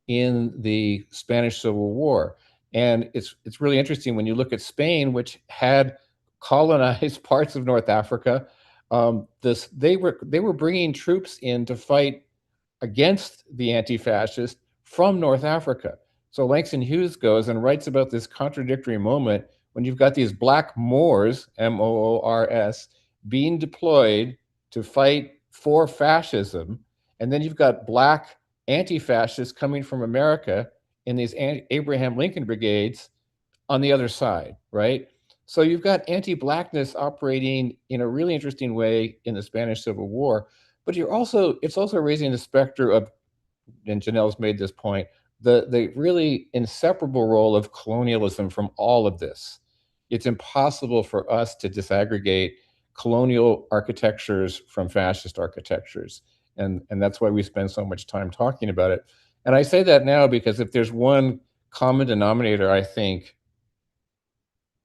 [SPEAKER 2] in the Spanish Civil War. And it's really interesting when you look at Spain, which had colonized parts of North Africa. They were bringing troops in to fight against the anti-fascists from North Africa. So Langston Hughes goes and writes about this contradictory moment when you've got these Black Moors, Moors, being deployed to fight for fascism, and then you've got Black anti-fascists coming from America in these Abraham Lincoln brigades on the other side, right? So you've got anti-Blackness operating in a really interesting way in the Spanish Civil War, but it's also raising the specter of, and Jeanelle's made this point, the really inseparable role of colonialism from all of this. It's impossible for us to disaggregate colonial architectures from fascist architectures. And that's why we spend so much time talking about it. And I say that now because if there's one common denominator, I think,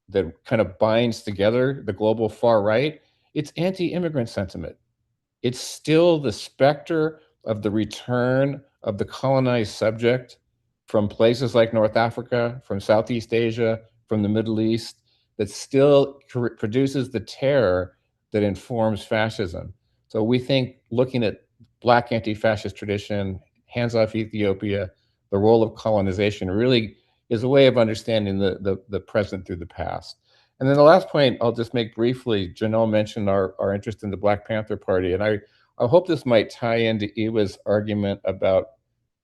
[SPEAKER 2] that kind of binds together the global far right, it's anti-immigrant sentiment. It's still the specter of the return of the colonized subject from places like North Africa, from Southeast Asia, from the Middle East, that still produces the terror that informs fascism. So we think looking at Black anti-fascist tradition, Hands Off Ethiopia, the role of colonization really is a way of understanding the present through the past. And then the last point I'll just make briefly, Jeanelle mentioned our interest in the Black Panther Party. And I hope this might tie into Ewa's argument about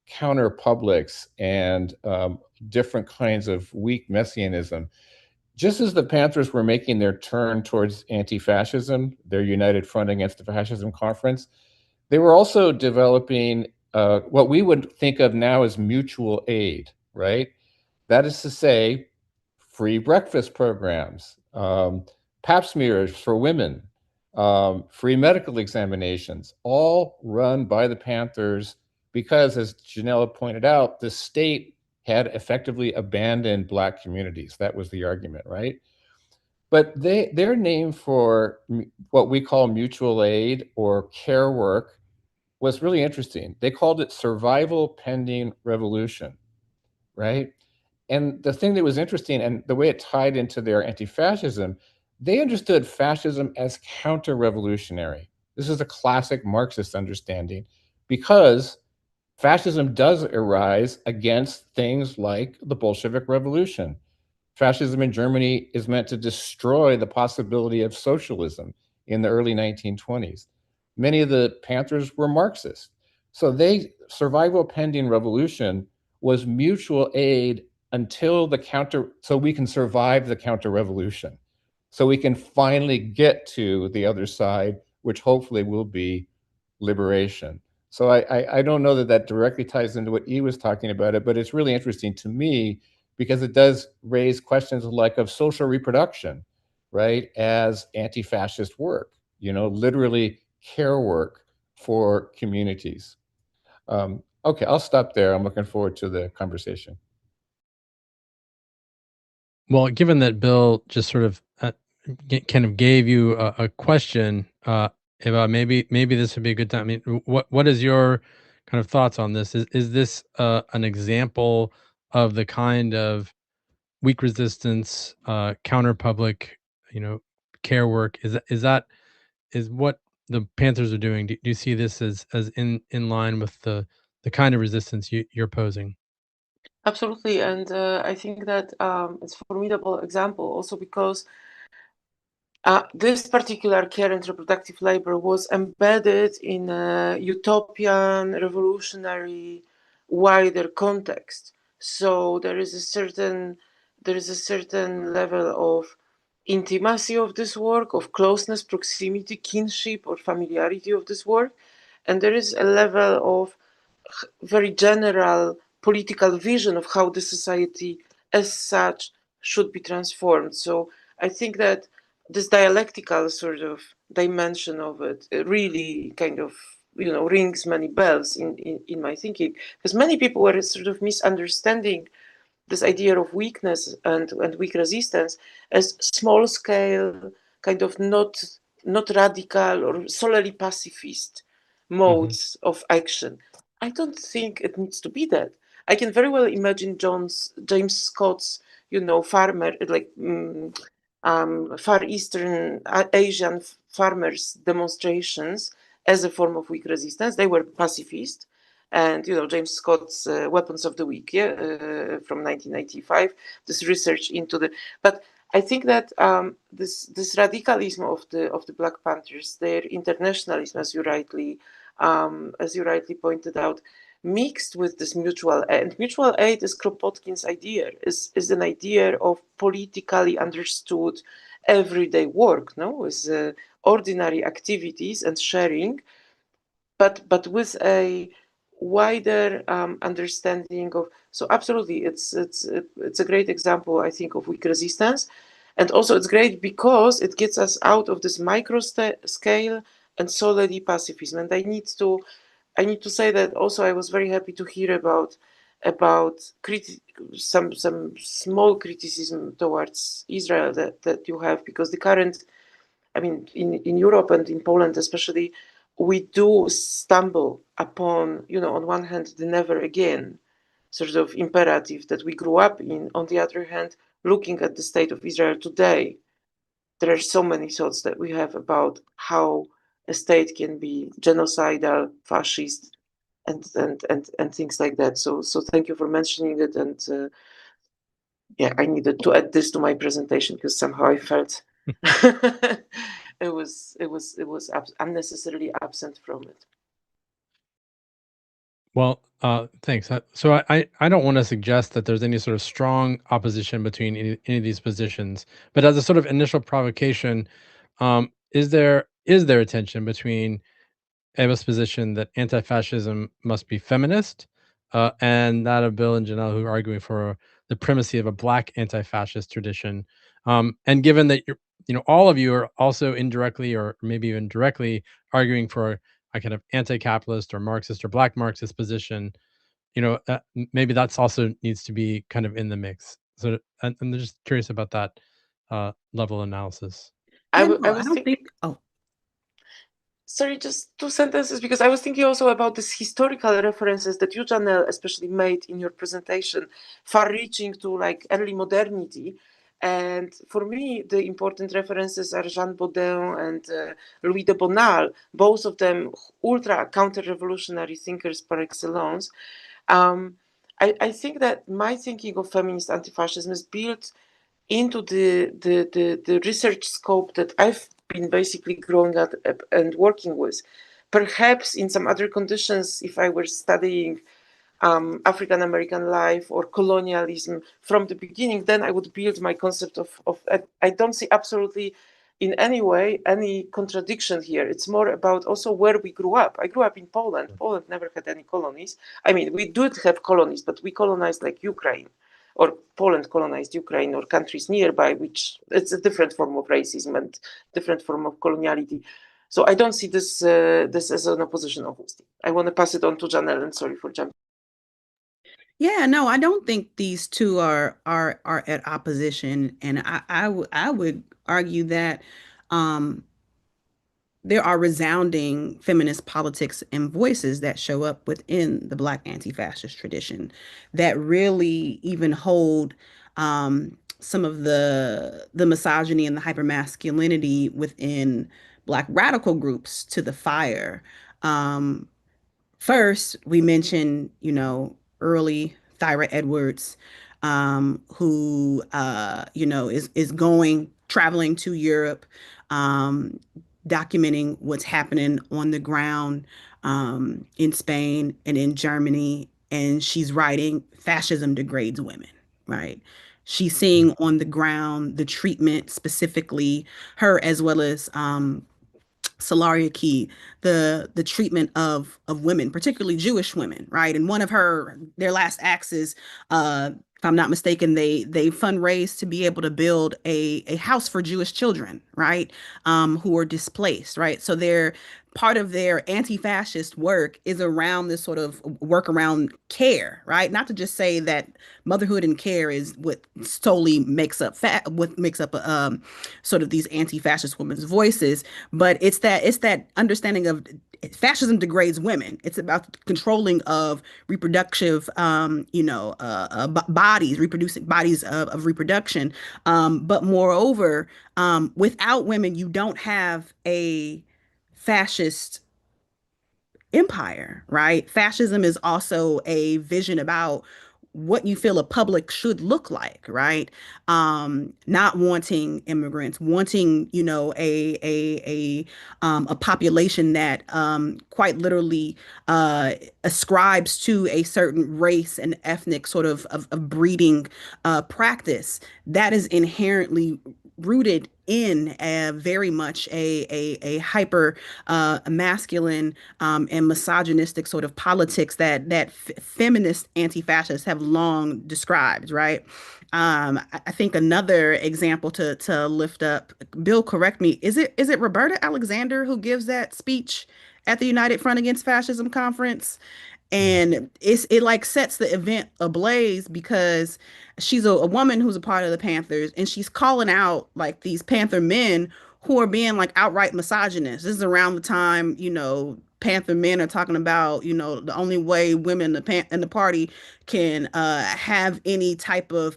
[SPEAKER 2] counter-publics and different kinds of weak messianism. Just as the Panthers were making their turn towards anti-fascism, their United Front Against the Fascism Conference, they were also developing what we would think of now as mutual aid, right? That is to say, free breakfast programs, pap smears for women, free medical examinations, all run by the Panthers because, as Jeanelle pointed out, the state had effectively abandoned Black communities. That was the argument, right? But their name for what we call mutual aid or care work was really interesting. They called it survival pending revolution, right? And the thing that was interesting, and the way it tied into their anti-fascism, they understood fascism as counter-revolutionary. This is a classic Marxist understanding, because fascism does arise against things like the Bolshevik Revolution. Fascism in Germany is meant to destroy the possibility of socialism in the early 1920s. Many of the Panthers were Marxist. So survival pending revolution was mutual aid until so we can survive the counter-revolution. So we can finally get to the other side, which hopefully will be liberation. So I don't know that that directly ties into what E was talking about it, but it's really interesting to me because it does raise questions like of social reproduction, right, as anti-fascist work, literally care work for communities. Okay, I'll stop there. I'm looking forward to the conversation.
[SPEAKER 1] Well, given that Bill just sort of kind of gave you a question, Eva, maybe this would be a good time. I mean, what is your kind of thoughts on this? Is this an example of the kind of weak resistance, counter public, care work? Is what the Panthers are doing? Do you see this as in line with the kind of resistance you're posing?
[SPEAKER 3] Absolutely, and I think that it's a formidable example also because this particular care and reproductive labor was embedded in a utopian, revolutionary, wider context. So there is a certain level of intimacy of this work, of closeness, proximity, kinship, or familiarity of this work, and there is a level of very general political vision of how the society as such should be transformed. So I think that this dialectical sort of dimension of it really kind of rings many bells in my thinking, because many people were sort of misunderstanding this idea of weakness and weak resistance as small scale, kind of not radical or solely pacifist modes of action. I don't think it needs to be that. I can very well imagine James Scott's, farmer, like Far Eastern Asian farmers' demonstrations as a form of weak resistance. They were pacifist, and James Scott's Weapons of the Weak, from 1995. This research into but I think that this radicalism of the Black Panthers, their internationalism, as you rightly pointed out, mixed with this mutual aid. Mutual aid is Kropotkin's idea, is an idea of politically understood everyday work, with ordinary activities and sharing, but with a wider understanding of. So absolutely, it's a great example, I think, of weak resistance, and also it's great because it gets us out of this micro scale and solely pacifism. And I need to say that also I was very happy to hear about some small criticism towards Israel that you have, because the current, I mean, in Europe and in Poland especially, we do stumble upon, on one hand, the never again sort of imperative that we grew up in. On the other hand, looking at the state of Israel today, there are so many thoughts that we have about how a state can be genocidal, fascist, and things like that. So thank you for mentioning it. And I needed to add this to my presentation because somehow I felt it was unnecessarily absent from it.
[SPEAKER 1] Well, thanks. So I don't want to suggest that there's any sort of strong opposition between any of these positions, but as a sort of initial provocation, is there a tension between Eva's position that anti-fascism must be feminist, and that of Bill and Jeanelle, who are arguing for the primacy of a Black anti-fascist tradition? And given that all of you are also indirectly or maybe even directly arguing for a kind of anti-capitalist or Marxist or Black Marxist position, maybe that's also needs to be kind of in the mix. So I'm just curious about that level of analysis.
[SPEAKER 3] I was thinking. Sorry, just 2 sentences, because I was thinking also about these historical references that you, Janelle, especially made in your presentation, far-reaching to like early modernity. And for me, the important references are Jean Bodin and Louis de Bonald, both of them ultra counter-revolutionary thinkers par excellence. I think that my thinking of feminist anti-fascism is built into the research scope that I've been basically growing up and working with. Perhaps in some other conditions, if I were studying African American life or colonialism from the beginning, then I would build my concept of I don't see absolutely in any way any contradiction here. It's more about also where we grew up. I grew up in Poland. Poland never had any colonies. I mean, we did have colonies, but we colonized like Ukraine, or Poland colonized Ukraine or countries nearby, which it's a different form of racism and different form of coloniality. So I don't see this this as an opposition, obviously. I want to pass it on to Jeanelle, and sorry for jumping.
[SPEAKER 4] Yeah, no, I don't think these two are at opposition, and I would argue that um, there are resounding feminist politics and voices that show up within the Black anti-fascist tradition that really even hold some of the misogyny and the hypermasculinity within Black radical groups to the fire. Um, First, we mentioned, early Thyra Edwards, who, is traveling to Europe, um, documenting what's happening on the ground in Spain and in Germany. And she's writing, fascism degrades women, right? She's seeing on the ground the treatment, specifically her as well as Salaria Key, the treatment of women, particularly Jewish women, right? And one of their last acts is, if I'm not mistaken, they fundraised to be able to build a house for Jewish children, right? Who are displaced, right? So they're part of their anti-fascist work is around this sort of work around care, right? Not to just say that motherhood and care is what solely makes up sort of these anti-fascist women's voices, but it's that understanding of fascism degrades women. It's about controlling of reproductive, bodies, reproducing bodies of reproduction. But moreover, without women, you don't have a fascist empire, right? Fascism is also a vision about what you feel a public should look like, right? Not wanting immigrants, wanting, a population that quite literally ascribes to a certain race and ethnic sort of breeding practice that is inherently rooted in very much a hyper masculine and misogynistic sort of politics that feminist anti-fascists have long described, right? I think another example to lift up, Bill, correct me, is it Roberta Alexander who gives that speech at the United Front Against Fascism conference? And it like sets the event ablaze because she's a woman who's a part of the Panthers, and she's calling out like these Panther men who are being like outright misogynist. This is around the time, Panther men are talking about, the only way women in the party can have any type of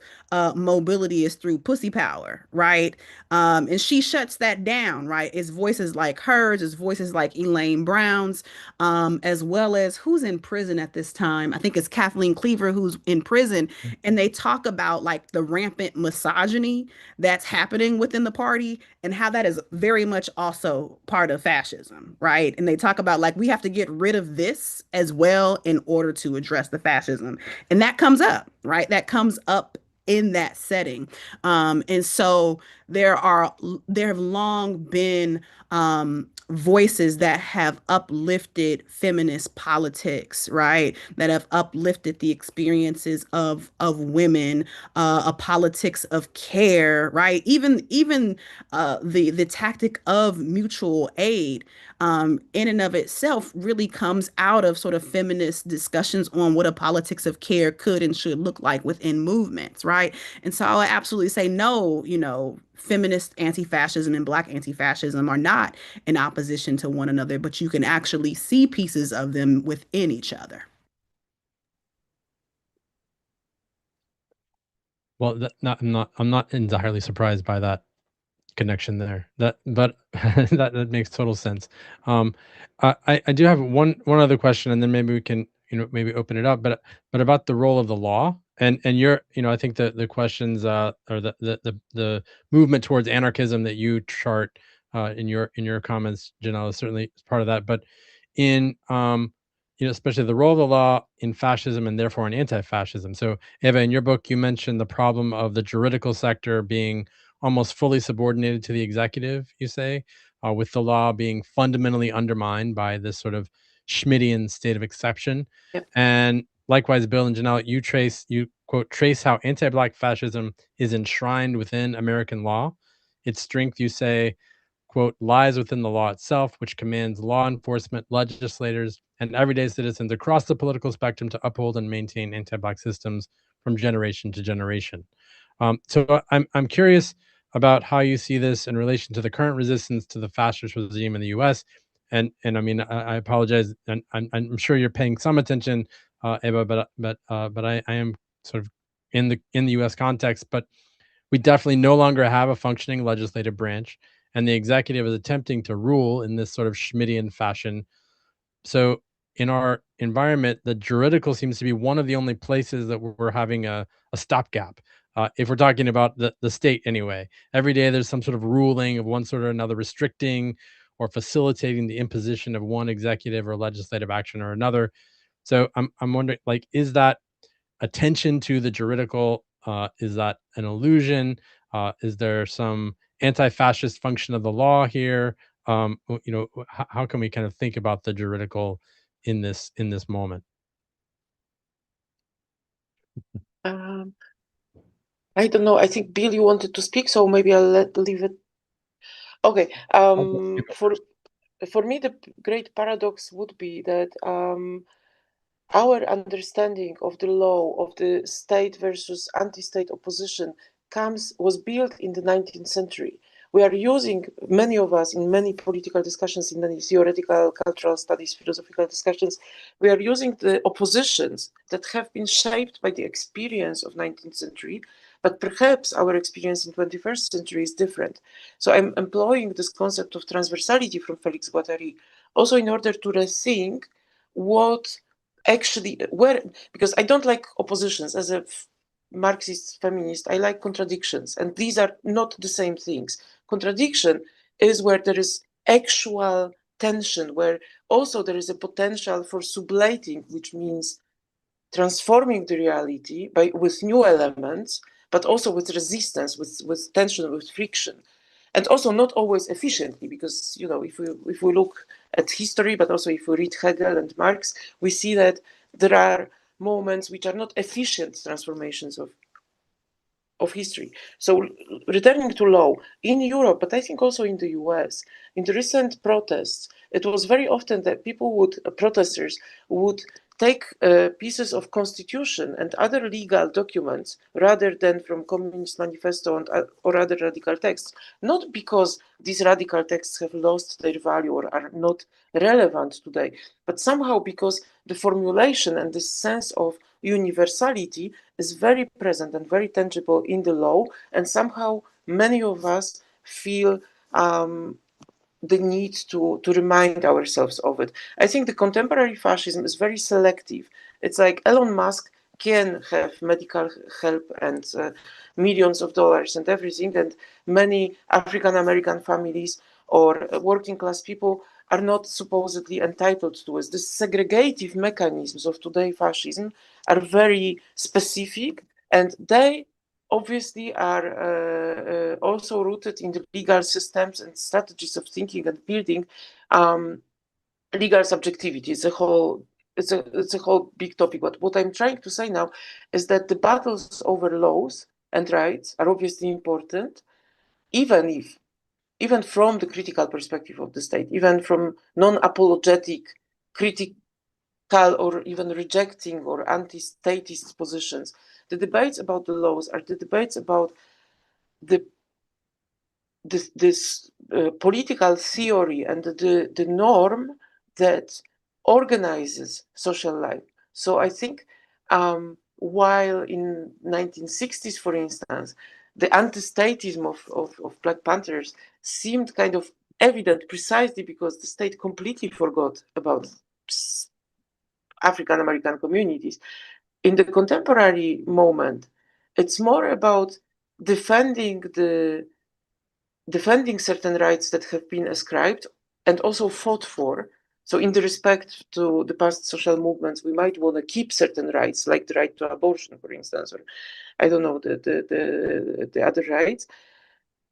[SPEAKER 4] mobility is through pussy power, right? And she shuts that down, right? It's voices like hers, it's voices like Elaine Brown's, as well as who's in prison at this time. I think it's Kathleen Cleaver who's in prison, and they talk about like the rampant misogyny that's happening within the party and how that is very much also part of fascism, right? And they talk about like we have to get rid of this as well in order to address the fascism. And that comes up, right? That comes up in that setting. And so there have long been voices that have uplifted feminist politics, right? That have uplifted the experiences of women, a politics of care, right? Even the tactic of mutual aid in and of itself really comes out of sort of feminist discussions on what a politics of care could and should look like within movements, right? And so I would absolutely say no, feminist anti-fascism and Black anti-fascism are not in opposition to one another, but you can actually see pieces of them within each other.
[SPEAKER 1] Well, I'm not entirely surprised by that connection there. But that makes total sense. I do have one other question, and then maybe we can maybe open it up. But about the role of the law and your I think the questions or the movement towards anarchism that you chart in your comments, Jeanelle, is certainly part of that. But in especially the role of the law in fascism and therefore in anti-fascism. So, Eva, in your book, you mentioned the problem of the juridical sector being almost fully subordinated to the executive, you say, with the law being fundamentally undermined by this sort of Schmittian state of exception.
[SPEAKER 3] Yep.
[SPEAKER 1] And likewise, Bill and Jeanelle, you quote, trace how anti-Black fascism is enshrined within American law. Its strength, you say, quote, lies within the law itself, which commands law enforcement, legislators, and everyday citizens across the political spectrum to uphold and maintain anti-Black systems from generation to generation. So I'm curious about how you see this in relation to the current resistance to the fascist regime in the U.S. And I mean, I apologize, and I'm sure you're paying some attention, Eva, but I am sort of in the U.S. context, but we definitely no longer have a functioning legislative branch, and the executive is attempting to rule in this sort of Schmittian fashion. So in our environment, the juridical seems to be one of the only places that we're having a stopgap. If we're talking about the state anyway, every day there's some sort of ruling of one sort or another restricting or facilitating the imposition of one executive or legislative action or another. So I'm wondering, like, is that attention to the juridical, is that an illusion? Is there some anti-fascist function of the law here? How can we kind of think about the juridical in this moment?
[SPEAKER 3] I don't know. I think Bill, you wanted to speak, so maybe I'll leave it. Okay. For me, the great paradox would be that our understanding of the law of the state versus anti-state opposition was built in the 19th century. We are using, many of us, in many political discussions, in many theoretical, cultural studies, philosophical discussions, we are using the oppositions that have been shaped by the experience of 19th century, but perhaps our experience in 21st century is different. So I'm employing this concept of transversality from Félix Guattari also in order to rethink what actually, because I don't like oppositions as a Marxist feminist, I like contradictions, and these are not the same things. Contradiction is where there is actual tension, where also there is a potential for sublating, which means transforming the reality with new elements, but also with resistance, with tension, with friction, and also not always efficiently, because if we look at history, but also if we read Hegel and Marx, we see that there are moments which are not efficient transformations of history. So returning to law in Europe, but I think also in the US, in the recent protests, it was very often that protesters would take pieces of constitution and other legal documents rather than from Communist Manifesto or other radical texts, not because these radical texts have lost their value or are not relevant today, but somehow because the formulation and the sense of universality is very present and very tangible in the law, and somehow many of us feel the need to remind ourselves of it. I think the contemporary fascism is very selective. It's like Elon Musk can have medical help and millions of dollars and everything, and many African American families or working class people are not supposedly entitled to it. The segregative mechanisms of today fascism are very specific, and they obviously are also rooted in the legal systems and strategies of thinking and building legal subjectivity. It's a whole big topic. But what I'm trying to say now is that the battles over laws and rights are obviously important, even from the critical perspective of the state, even from non-apologetic, critical, or even rejecting or anti-statist positions. The debates about the laws are the debates about this political theory and the norm that organizes social life. So I think while in 1960s, for instance, the anti-statism of Black Panthers seemed kind of evident precisely because the state completely forgot about African American communities. In the contemporary moment, it's more about defending certain rights that have been ascribed and also fought for So in the respect to the past social movements, we might want to keep certain rights, like the right to abortion, for instance, or I don't know, the other rights.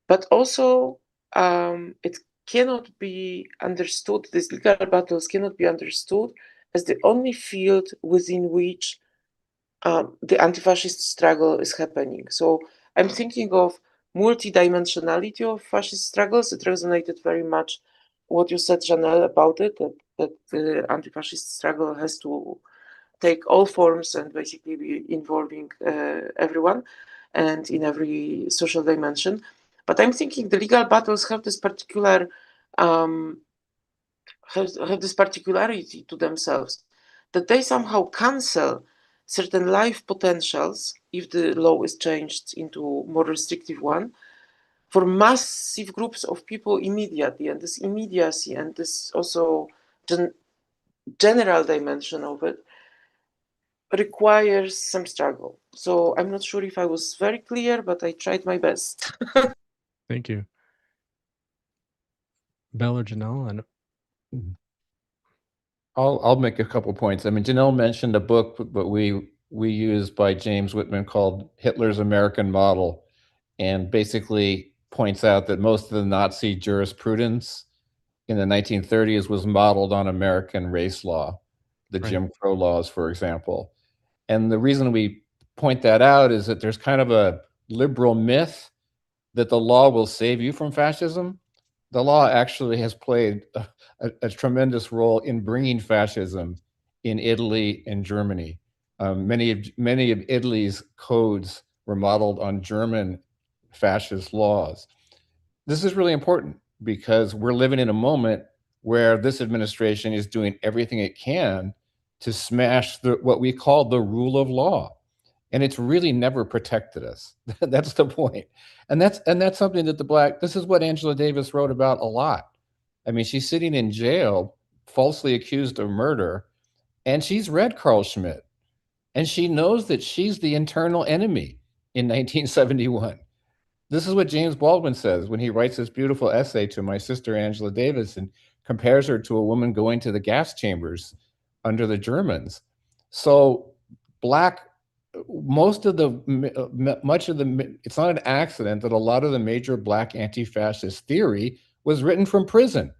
[SPEAKER 3] But also it cannot be understood, these legal battles cannot be understood as the only field within which the anti-fascist struggle is happening. So I'm thinking of multidimensionality of fascist struggles. It resonated very much what you said, Jeanelle, about it, that the anti-fascist struggle has to take all forms and basically be involving everyone and in every social dimension. But I'm thinking the legal battles have this particular have this particularity to themselves, that they somehow cancel certain life potentials if the law is changed into more restrictive one for massive groups of people immediately. And this immediacy and this also general dimension of it requires some struggle. So I'm not sure if I was very clear, but I tried my best.
[SPEAKER 1] Thank you. Belle or Jeanelle?
[SPEAKER 2] I'll make a couple points. I mean, Jeanelle mentioned a book, but we use by James Whitman called Hitler's American Model, and basically points out that most of the Nazi jurisprudence in the 1930s was modeled on American race law, the
[SPEAKER 1] Right.
[SPEAKER 2] Jim Crow laws, for example. And the reason we point that out is that there's kind of a liberal myth that the law will save you from fascism. The law actually has played a tremendous role in bringing fascism in Italy and Germany. Many of Italy's codes were modeled on German fascist laws. This is really important because we're living in a moment where this administration is doing everything it can to smash what we call the rule of law. And it's really never protected us. That's the point. And that's something that this is what Angela Davis wrote about a lot. I mean, she's sitting in jail, falsely accused of murder, and she's read Carl Schmitt, and she knows that she's the internal enemy in 1971. This is what James Baldwin says when he writes this beautiful essay to my sister Angela Davis and compares her to a woman going to the gas chambers under the Germans. So much of it's not an accident that a lot of the major Black anti-fascist theory was written from prison.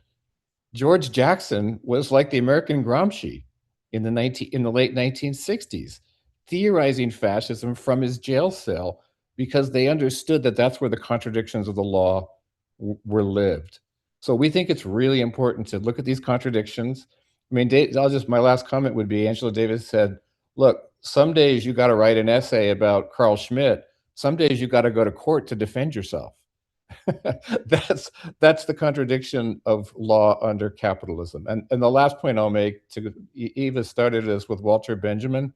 [SPEAKER 2] George Jackson was like the American Gramsci in the late 1960s, theorizing fascism from his jail cell because they understood that that's where the contradictions of the law were lived. So we think it's really important to look at these contradictions. I mean, my last comment would be, Angela Davis said, look, some days you got to write an essay about Carl Schmitt. Some days you got to go to court to defend yourself. That's the contradiction of law under capitalism. And the last point I'll make, Eva started this with Walter Benjamin.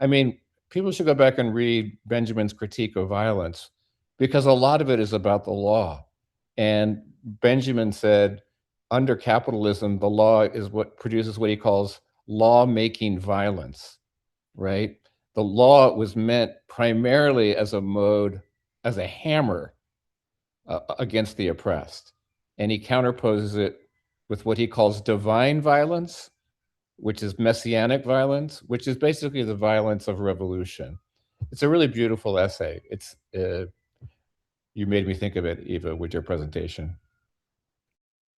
[SPEAKER 2] I mean, people should go back and read Benjamin's critique of violence because a lot of it is about the law. And Benjamin said, under capitalism, the law is what produces what he calls law-making violence, right? The law was meant primarily as a hammer against the oppressed. And he counterposes it with what he calls divine violence, which is messianic violence, which is basically the violence of revolution. It's a really beautiful essay. You made me think of it, Eva, with your presentation.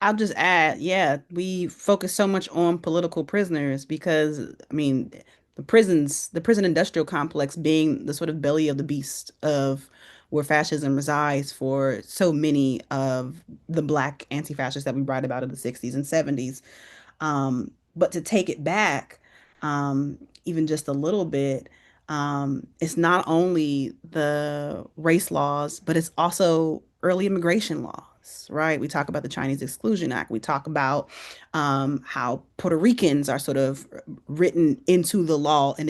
[SPEAKER 4] I'll just add, yeah, we focus so much on political prisoners because, I mean, the prison industrial complex being the sort of belly of the beast of where fascism resides for so many of the Black anti-fascists that we write about in the 60s and 70s. But to take it back, even just a little bit, it's not only the race laws, but it's also early immigration laws, right? We talk about the Chinese Exclusion Act. We talk about how Puerto Ricans are sort of written into the law and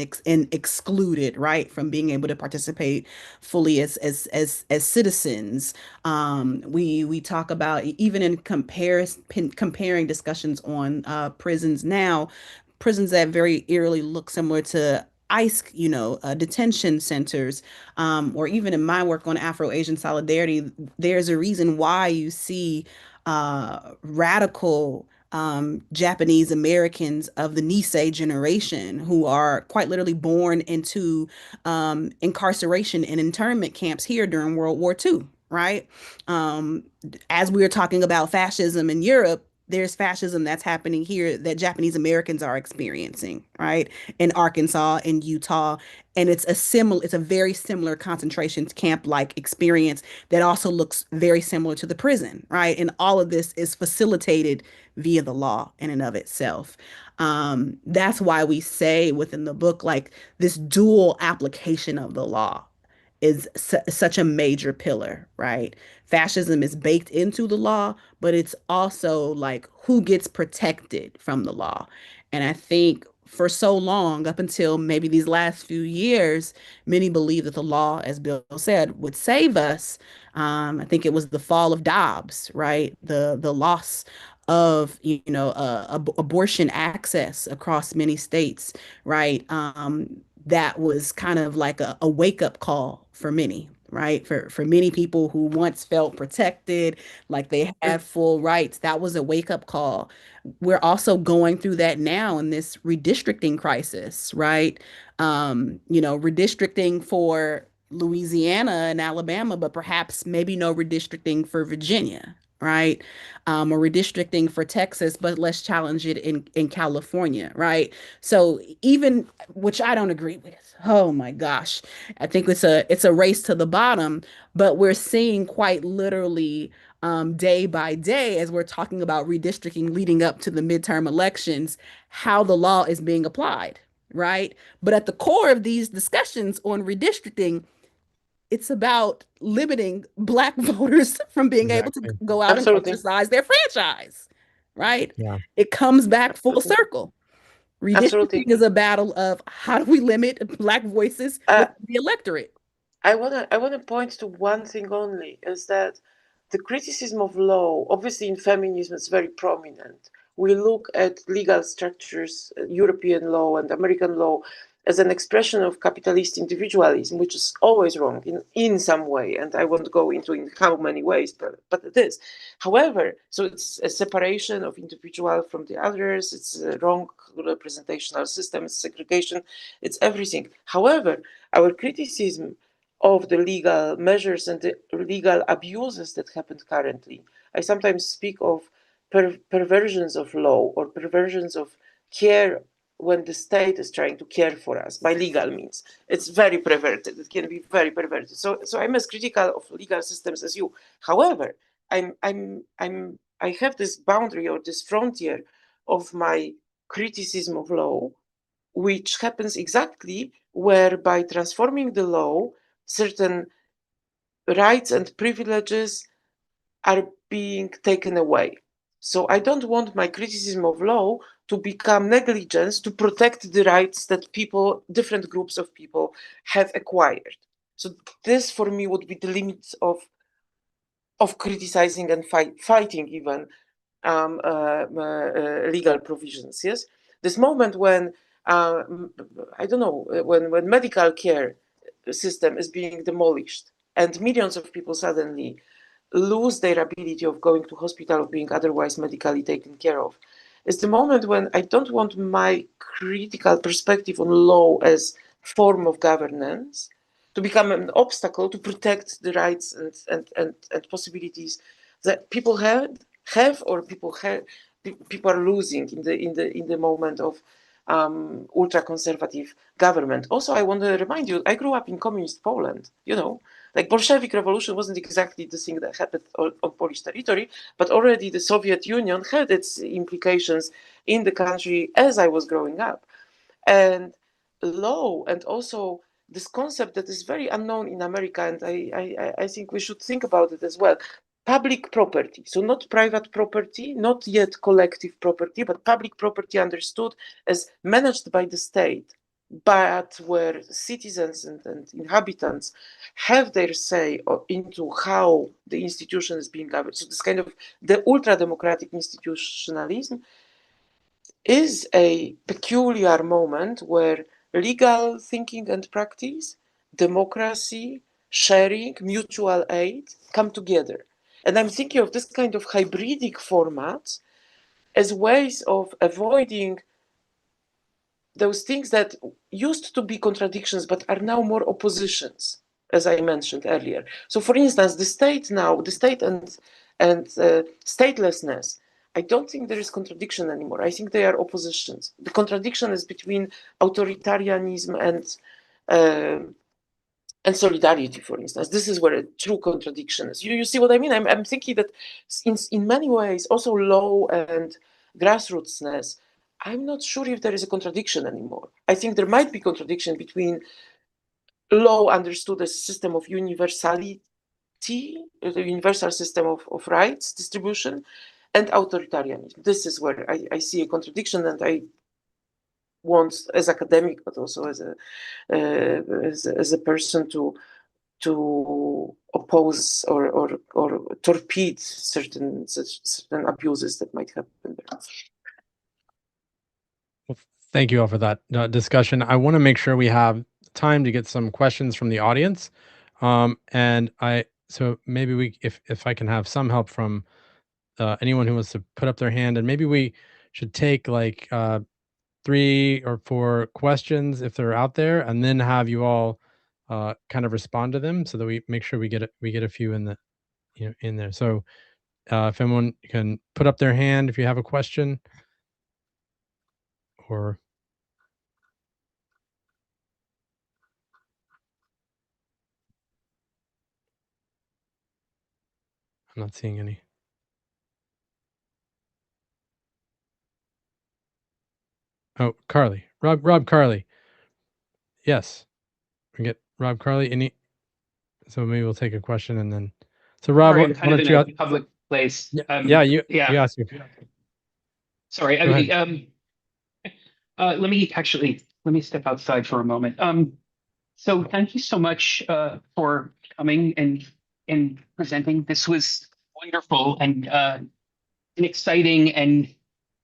[SPEAKER 4] excluded, right, from being able to participate fully as citizens. We talk about even in comparing discussions on prisons now, prisons that very eerily look similar to ICE, detention centers, or even in my work on Afro-Asian solidarity, there's a reason why you see radical Japanese Americans of the Nisei generation who are quite literally born into incarceration and internment camps here during World War II, right? Um, as we were talking about fascism in Europe, there's fascism that's happening here that Japanese Americans are experiencing, right? In Arkansas, in Utah, and it's a very similar concentration camp like experience that also looks very similar to the prison, right? And all of this is facilitated via the law in and of itself. That's why we say within the book, like this dual application of the law is such a major pillar, right? Fascism is baked into the law, but it's also like who gets protected from the law. And I think for so long, up until maybe these last few years, many believe that the law, as Bill said, would save us. I think it was the fall of Dobbs, right? The loss of abortion access across many states, right? That was kind of like a wake up call for many, right? For many people who once felt protected, like they had full rights, that was a wake up call. We're also going through that now in this redistricting crisis, right? Redistricting for Louisiana and Alabama, but perhaps maybe no redistricting for Virginia, right? Or redistricting for Texas, but let's challenge it in California, right? So even, which I don't agree with. Oh my gosh. I think it's a race to the bottom, but we're seeing quite literally day by day as we're talking about redistricting leading up to the midterm elections, how the law is being applied, right? But at the core of these discussions on redistricting, it's about limiting Black voters from being able to
[SPEAKER 1] Exactly.
[SPEAKER 4] go out and
[SPEAKER 3] Absolutely.
[SPEAKER 4] exercise their franchise, right?
[SPEAKER 1] Yeah.
[SPEAKER 4] It comes back full circle.
[SPEAKER 3] Absolutely.
[SPEAKER 4] Redistricting is a battle of how do we limit Black voices with the electorate?
[SPEAKER 3] I wanna point to one thing only, is that the criticism of law, obviously in feminism, is very prominent. We look at legal structures, European law and American law, as an expression of capitalist individualism, which is always wrong in some way, and I won't go into in how many ways, but it is. However, so it's a separation of individual from the others, it's a wrong representational system, it's segregation, it's everything. However, our criticism of the legal measures and the legal abuses that happen currently. I sometimes speak of perversions of law or perversions of care when the state is trying to care for us by legal means. It's very perverted. It can be very perverted. So I'm as critical of legal systems as you. However, I have this boundary or this frontier of my criticism of law, which happens exactly where by transforming the law, certain rights and privileges are being taken away. So I don't want my criticism of law to become negligence to protect the rights that people, different groups of people, have acquired. So this for me would be the limits of criticizing and fighting even legal provisions. Yes, this moment when I don't know, when medical care system is being demolished and millions of people suddenly lose their ability of going to hospital, of being otherwise medically taken care of, is the moment when I don't want my critical perspective on law as form of governance to become an obstacle to protect the rights and possibilities that people have or people are losing in the moment of ultra conservative government. Also, I want to remind you, I grew up in communist Poland. Like Bolshevik revolution wasn't exactly the thing that happened on Polish territory, but already the Soviet Union had its implications in the country as I was growing up. And law, and also this concept that is very unknown in America, and I think we should think about it as well. Public property, so not private property, not yet collective property, but public property understood as managed by the state, but where citizens and inhabitants have their say into how the institution is being governed. So this kind of the ultra-democratic institutionalism is a peculiar moment where legal thinking and practice, democracy, sharing, mutual aid come together. And I'm thinking of this kind of hybridic format as ways of avoiding those things that used to be contradictions but are now more oppositions, as I mentioned earlier. So, for instance, the state and statelessness, I don't think there is contradiction anymore. I think they are oppositions. The contradiction is between authoritarianism and solidarity, for instance. This is where a true contradiction is. You see what I mean? I'm thinking that in many ways, also law and grassrootsness, I'm not sure if there is a contradiction anymore. I think there might be contradiction between law understood as a system of universality, the universal system of rights distribution, and authoritarianism. This is where I see a contradiction, and I want, as academic, but also as a person, to oppose or torpedo certain abuses that might happen there.
[SPEAKER 1] Well, thank you all for that discussion. I want to make sure we have time to get some questions from the audience. So maybe if I can have some help from anyone who wants to put up their hand, and maybe we should take like 3 or 4 questions if they're out there, and then have you all kind of respond to them, so that we make sure we get a few in there. So if anyone can put up their hand if you have a question, or I'm not seeing any. Oh, Carly, Rob Carly. Yes, we get Rob Carly. So maybe we'll take a question and then. So Rob,
[SPEAKER 5] sorry, I'm kind of in a public place.
[SPEAKER 1] You ask you.
[SPEAKER 5] Sorry, let me step outside for a moment. So thank you so much for coming and presenting. This was wonderful and exciting, and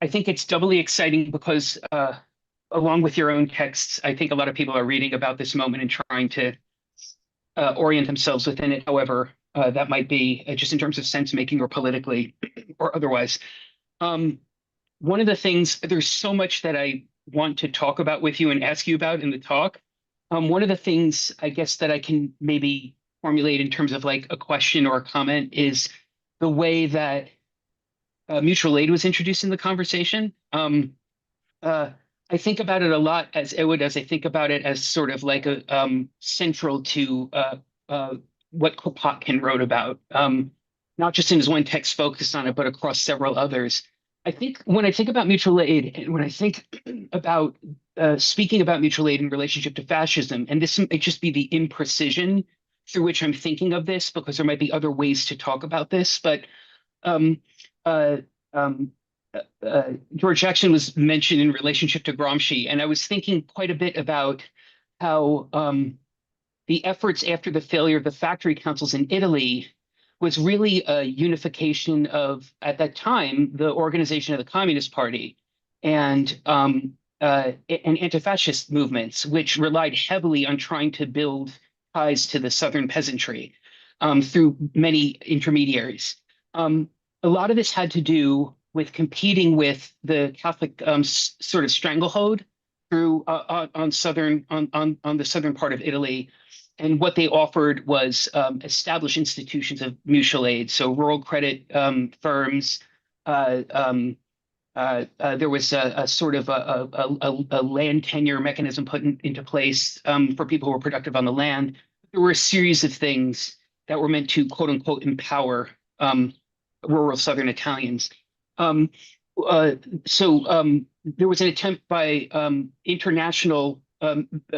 [SPEAKER 5] I think it's doubly exciting because along with your own texts, I think a lot of people are reading about this moment and trying to orient themselves within it, however that might be, just in terms of sense making or politically or otherwise. One of the things, there's so much that I want to talk about with you and ask you about in the talk. One of the things I guess that I can maybe formulate in terms of like a question or a comment is the way that mutual aid was introduced in the conversation. I think about it a lot as I think about it as sort of like a central to what Kropotkin wrote about, not just in his one text focused on it, but across several others. I think when I think about mutual aid, and when I think about speaking about mutual aid in relationship to fascism, and this might just be the imprecision through which I'm thinking of this, because there might be other ways to talk about this, but George Jackson was mentioned in relationship to Gramsci, and I was thinking quite a bit about how the efforts after the failure of the factory councils in Italy was really a unification of, at that time, the organization of the Communist Party and anti-fascist movements, which relied heavily on trying to build ties to the Southern peasantry through many intermediaries. A lot of this had to do with competing with the Catholic sort of stranglehold through on the southern part of Italy. And what they offered was established institutions of mutual aid, so rural credit firms. There was a sort of a land tenure mechanism put into place for people who were productive on the land. There were a series of things that were meant to, quote unquote, empower rural Southern Italians. So there was an attempt by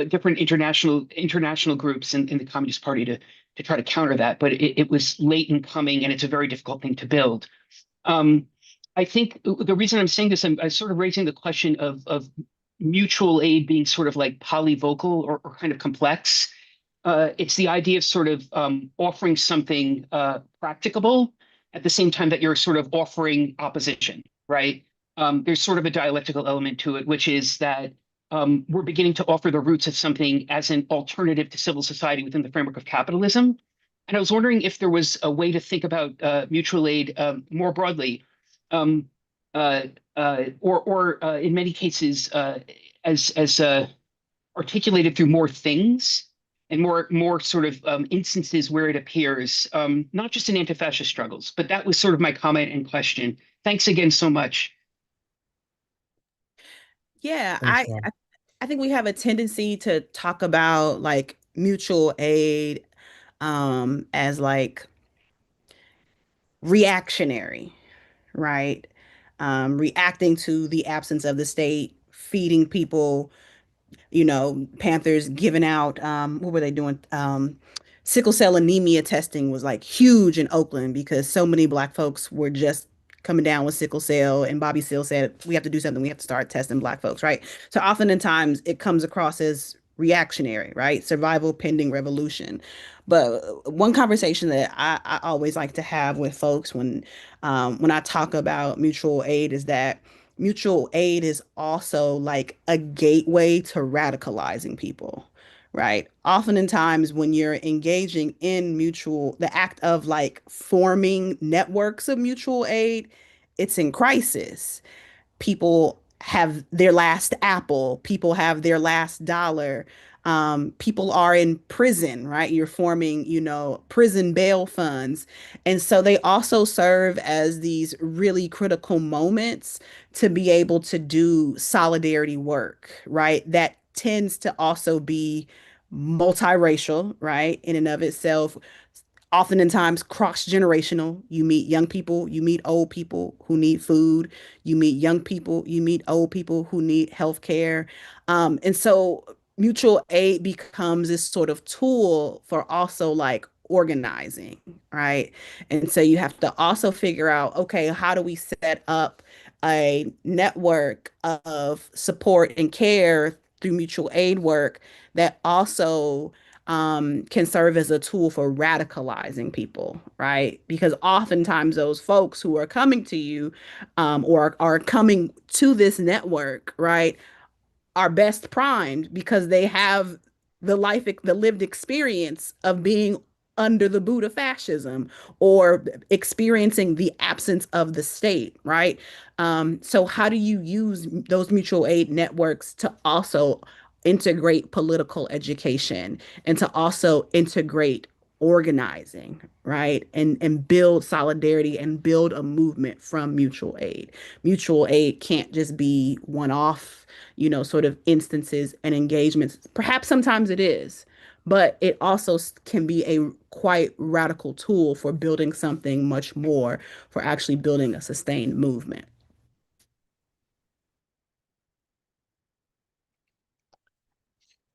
[SPEAKER 5] different international groups in the Communist Party to try to counter that, but it was late in coming, and it's a very difficult thing to build. I think the reason I'm saying this, I'm sort of raising the question of mutual aid being sort of like polyvocal or kind of complex. It's the idea of sort of offering something practicable at the same time that you're sort of offering opposition, right? There's sort of a dialectical element to it, which is that we're beginning to offer the roots of something as an alternative to civil society within the framework of capitalism. And I was wondering if there was a way to think about mutual aid more broadly. in many cases as articulated through more things and more sort of instances where it appears, not just in anti-fascist struggles. But that was sort of my comment and question. Thanks again so much.
[SPEAKER 4] Yeah,
[SPEAKER 1] Thanks, Rob.
[SPEAKER 4] I think we have a tendency to talk about like mutual aid as like reactionary, right? Reacting to the absence of the state, feeding people, Panthers giving out, what were they doing? Sickle cell anemia testing was like huge in Oakland because so many Black folks were just coming down with sickle cell. And Bobby Seale said, we have to do something. We have to start testing Black folks, right? So oftentimes it comes across as reactionary, right? Survival pending revolution. But one conversation that I always like to have with folks when I talk about mutual aid is that mutual aid is also like a gateway to radicalizing people, right? Oftentimes, when you're engaging in the act of like forming networks of mutual aid, it's in crisis. People have their last apple, people have their last dollar. People are in prison, right? You're forming, prison bail funds. And so they also serve as these really critical moments to be able to do solidarity work, right? That tends to also be multiracial, right? In and of itself, oftentimes cross-generational. You meet young people, you meet old people who need food, you meet young people, you meet old people who need health care. And so mutual aid becomes this sort of tool for also like organizing, right? And so you have to also figure out, okay, how do we set up a network of support and care through mutual aid work that also can serve as a tool for radicalizing people, right? Because oftentimes those folks who are coming to you or are coming to this network, right, are best primed because they have the lived experience of being under the boot of fascism or experiencing the absence of the state, right? So how do you use those mutual aid networks to also integrate political education and to also integrate organizing, right? And build solidarity and build a movement from mutual aid. Mutual aid can't just be one-off, sort of instances and engagements. Perhaps sometimes it is, but it also can be a quite radical tool for building something much more, for actually building a sustained movement.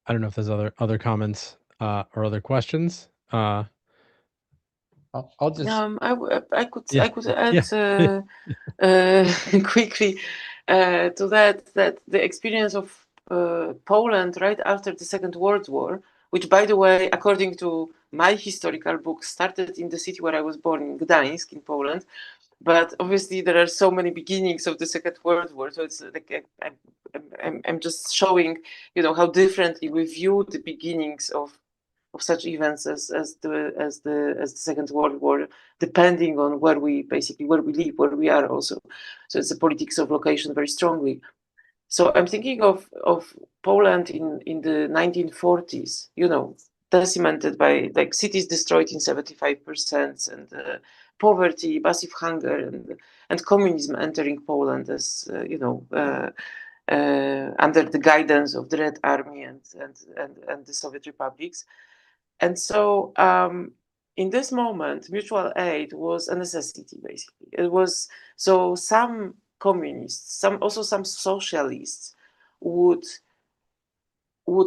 [SPEAKER 1] I don't know if there's other comments or other questions.
[SPEAKER 2] I'll just.
[SPEAKER 3] I could
[SPEAKER 1] Yeah.
[SPEAKER 3] add quickly to that the experience of Poland right after the Second World War, which, by the way, according to my historical book, started in the city where I was born, in Gdańsk, in Poland. But obviously, there are so many beginnings of the Second World War, so it's like I'm just showing, how differently we view the beginnings of such events as the Second World War, depending on where we live, where we are also. So it's a politics of location very strongly. So I'm thinking of Poland in the 1940s, decimated by like cities destroyed in 75% and poverty, massive hunger, and communism entering Poland as under the guidance of the Red Army and the Soviet republics. And so in this moment, mutual aid was a necessity, basically. It was, so some communists, some socialists would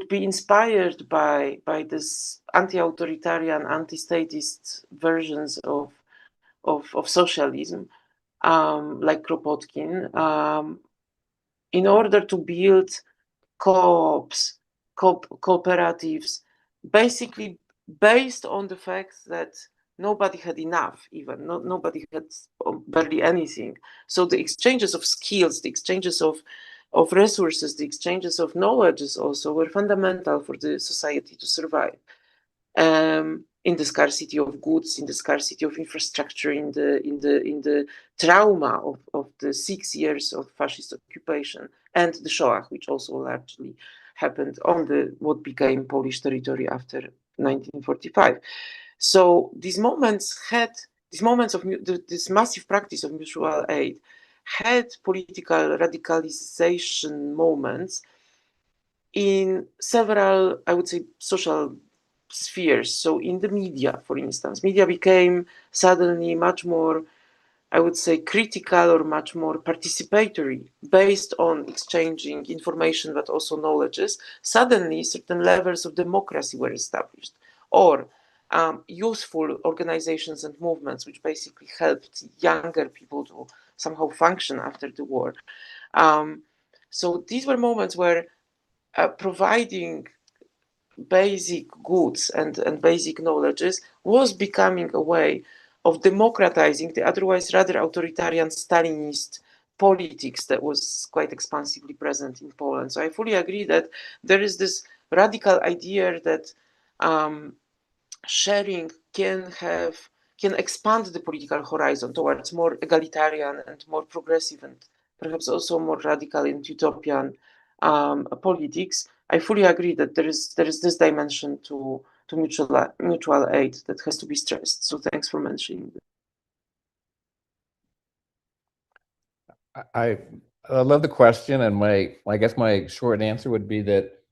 [SPEAKER 3] be inspired by this anti-authoritarian, anti-statist versions of socialism, like Kropotkin, in order to build co-ops, cooperatives, basically based on the fact that nobody had enough, even nobody had barely anything. So the exchanges of skills, the exchanges of resources, the exchanges of knowledge also were fundamental for the society to survive. in the scarcity of goods, in the scarcity of infrastructure, in the trauma of the 6 years of fascist occupation, and the Shoah, which also largely happened on what became Polish territory after 1945. So these moments of this massive practice of mutual aid had political radicalization moments in several, I would say, social spheres. So in the media, for instance, media became suddenly much more, I would say, critical or much more participatory based on exchanging information, but also knowledges. Suddenly, certain levels of democracy were established, or useful organizations and movements, which basically helped younger people to somehow function after the war. So these were moments where providing basic goods and basic knowledges was becoming a way of democratizing the otherwise rather authoritarian Stalinist politics that was quite expansively present in Poland. So I fully agree that there is this radical idea that sharing can expand the political horizon towards more egalitarian and more progressive and perhaps also more radical and utopian politics. I fully agree that there is this dimension to mutual aid that has to be stressed. So thanks for mentioning that.
[SPEAKER 2] I love the question, and I guess my short answer would be that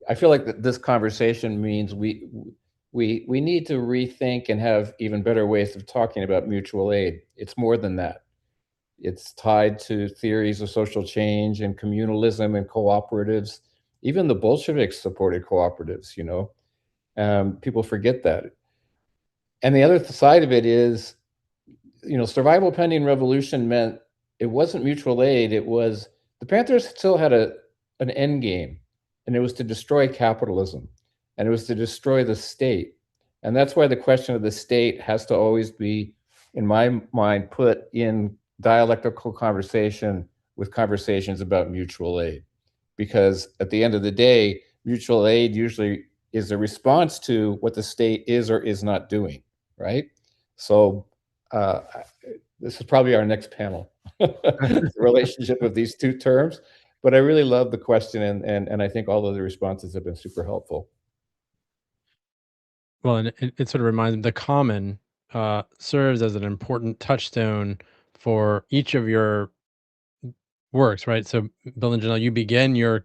[SPEAKER 2] I feel like this conversation means we need to rethink and have even better ways of talking about mutual aid. It's more than that. It's tied to theories of social change and communalism and cooperatives. Even the Bolsheviks supported cooperatives, you know. People forget that. And the other side of it is, you know, survival pending revolution meant it wasn't mutual aid. It was the Panthers still had an end game, and it was to destroy capitalism, and it was to destroy the state. And that's why the question of the state has to always be, in my mind, put in dialectical conversation with conversations about mutual aid. Because at the end of the day, mutual aid usually is a response to what the state is or is not doing, right? So this is probably our next panel, the relationship of these two terms. But I really love the question, and I think all of the responses have been super helpful.
[SPEAKER 1] Well, and it sort of reminds me, the common serves as an important touchstone for each of your works, right? So, Bill and Janelle, you begin your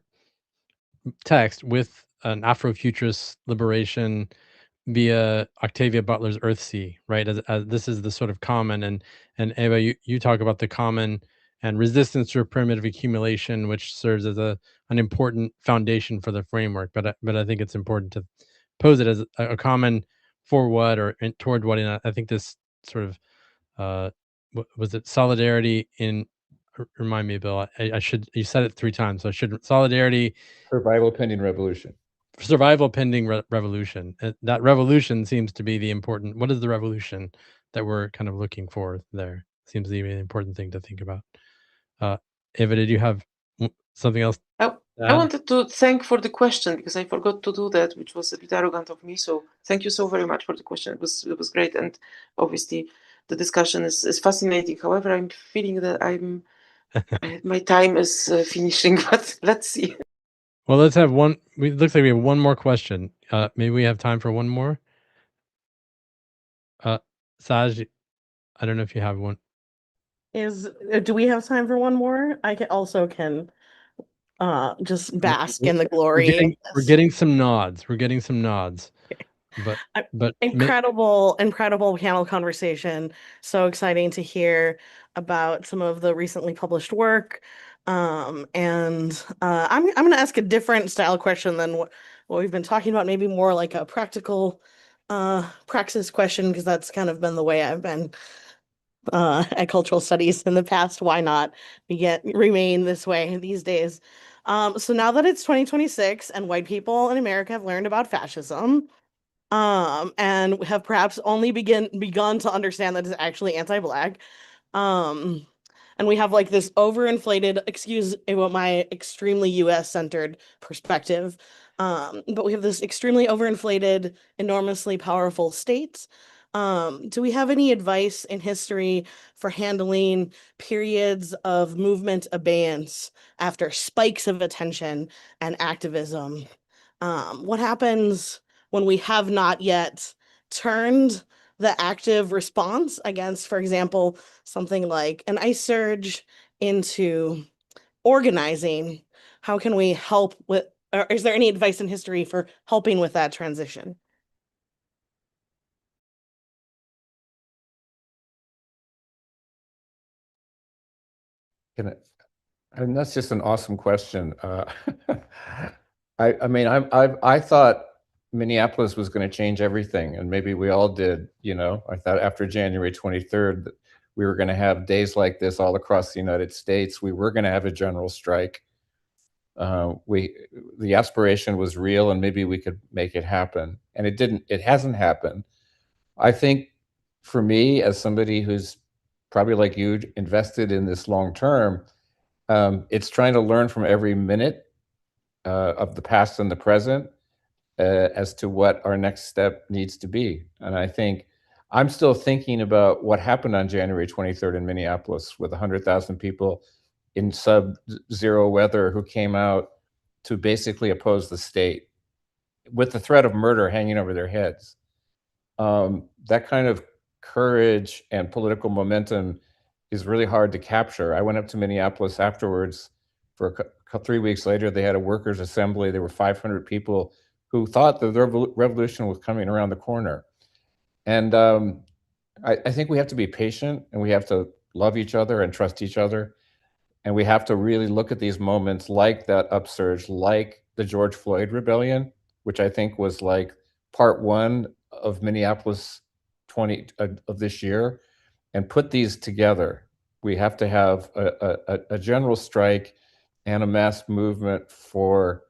[SPEAKER 1] text with an Afrofuturist liberation via Octavia Butler's Earthsea, right? As this is the sort of common, and Eva, you talk about the common and resistance to a primitive accumulation, which serves as an important foundation for the framework. But I think it's important to pose it as a common for what or toward what. And I think this sort of was it solidarity in. Remind me, Bill. I should. You said it 3 times, so I should. Solidarity.
[SPEAKER 2] Survival pending revolution.
[SPEAKER 1] Survival pending revolution. That revolution seems to be the important. What is the revolution that we're kind of looking for there? Seems to be an important thing to think about. Eva, did you have something else?
[SPEAKER 3] I wanted to thank for the question because I forgot to do that, which was a bit arrogant of me. So thank you so very much for the question. It was great, and obviously the discussion is fascinating. However, I'm feeling that my time is finishing, but let's see.
[SPEAKER 1] Well, let's have one. It looks like we have one more question. Maybe we have time for one more. Saj, I don't know if you have one.
[SPEAKER 4] Do we have time for one more? I can just bask in the glory.
[SPEAKER 1] We're getting some nods. We're getting some nods. But
[SPEAKER 4] incredible panel conversation. So exciting to hear about some of the recently published work. And I'm going to ask a different style question than what we've been talking about. Maybe more like a practical praxis question, because that's kind of been the way I've been at cultural studies in the past. Why not remain this way these days? So now that it's 2026 and white people in America have learned about fascism, and have perhaps only begun to understand that it's actually anti-Black, and we have like this overinflated, excuse my extremely US-centered perspective,
[SPEAKER 6] But we have this extremely overinflated, enormously powerful state. Do we have any advice in history for handling periods of movement abeyance after spikes of attention and activism? What happens when we have not yet turned the active response against, for example, something like an ice surge into organizing? How can we help with, or is there any advice in history for helping with that transition?
[SPEAKER 2] And that's just an awesome question. I mean, I thought Minneapolis was going to change everything, and maybe we all did. You know, I thought after January 23rd that we were going to have days like this all across the United States. We were going to have a general strike. The aspiration was real, and maybe we could make it happen. And it didn't. It hasn't happened. I think for me, as somebody who's probably like you, invested in this long term, it's trying to learn from every minute of the past and the present as to what our next step needs to be. And I think I'm still thinking about what happened on January 23rd in Minneapolis with 100,000 people in sub-zero weather who came out to basically oppose the state with the threat of murder hanging over their heads. That kind of courage and political momentum is really hard to capture. I went up to Minneapolis afterwards for 3 weeks later. They had a workers' assembly. There were 500 people who thought that the revolution was coming around the corner. And I think we have to be patient, and we have to love each other and trust each other. And we have to really look at these moments like that upsurge, like the George Floyd rebellion, which I think was like part one of Minneapolis of this year, and put these together. We have to have a general strike and a mass movement for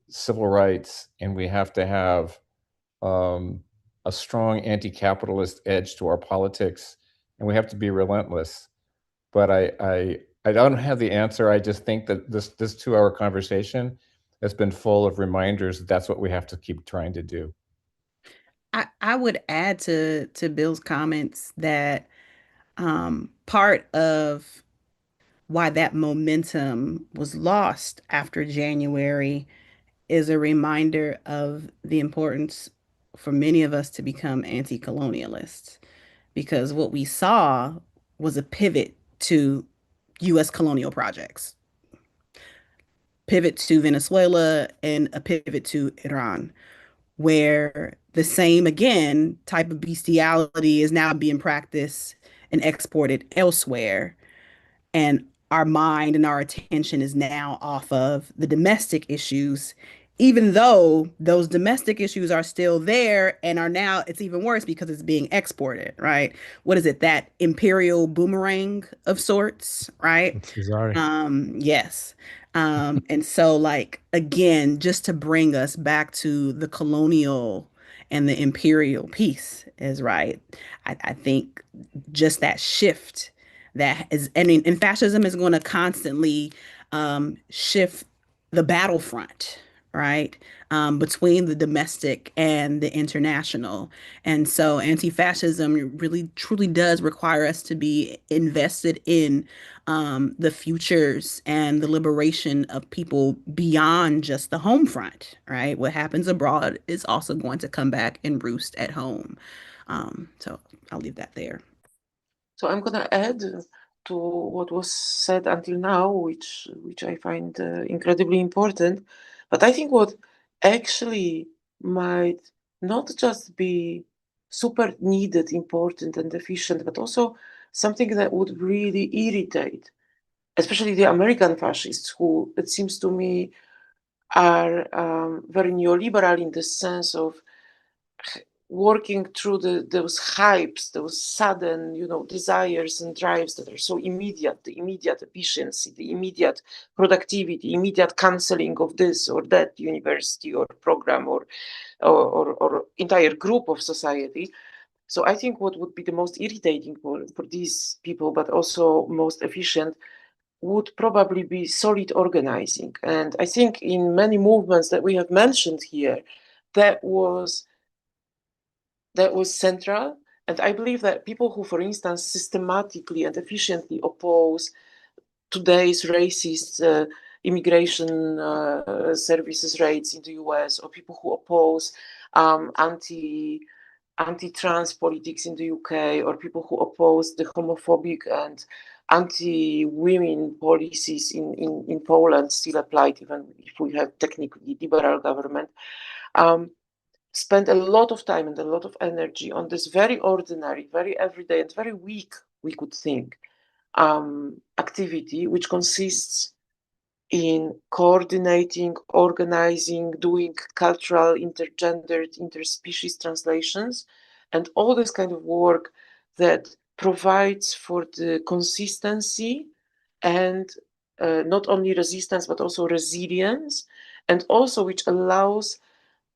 [SPEAKER 2] civil rights, and we have to have a strong anti-capitalist edge to our politics, and we have to be relentless. But I don't have the answer. I just think that this 2-hour conversation has been full of reminders that that's what we have to keep trying to do.
[SPEAKER 4] I would add to Bill's comments that part of why that momentum was lost after January is a reminder of the importance for many of us to become anti-colonialists, because what we saw was a pivot to U.S. colonial projects, pivot to Venezuela, and a pivot to Iran, where the same, again, type of bestiality is now being practiced and exported elsewhere. And our mind and our attention is now off of the domestic issues, even though those domestic issues are still there and are now, it's even worse because it's being exported, right? What is it? That imperial boomerang of sorts, right? Yes. And so, like, again, just to bring us back to the colonial and the imperial piece is right. I think just that shift that is, and fascism is going to constantly shift the battlefront, right? Between the domestic and the international. And so anti-fascism really truly does require us to be invested in the futures and the liberation of people beyond just the home front, right? What happens abroad is also going to come back and roost at home. So I'll leave that there.
[SPEAKER 3] So I'm going to add to what was said until now, which I find incredibly important. But I think what actually might not just be super needed, important, and efficient, but also something that would really irritate, especially the American fascists, who, it seems to me, are very neoliberal in the sense of working through those hypes, those sudden, desires and drives that are so immediate, the immediate efficiency, the immediate productivity, immediate canceling of this or that university or program or entire group of society. So I think what would be the most irritating for these people, but also most efficient, would probably be solid organizing. And I think in many movements that we have mentioned here, that was central. And I believe that people who, for instance, systematically and efficiently oppose today's racist immigration services rates in the US, or people who oppose anti-trans politics in the UK, or people who oppose the homophobic and anti-women policies in Poland still applied, even if we have technically liberal government, spend a lot of time and a lot of energy on this very ordinary, very everyday, and very weak, we could think, activity, which consists in coordinating, organizing, doing cultural, intergendered, interspecies translations, and all this kind of work that provides for the consistency and not only resistance, but also resilience, and also which allows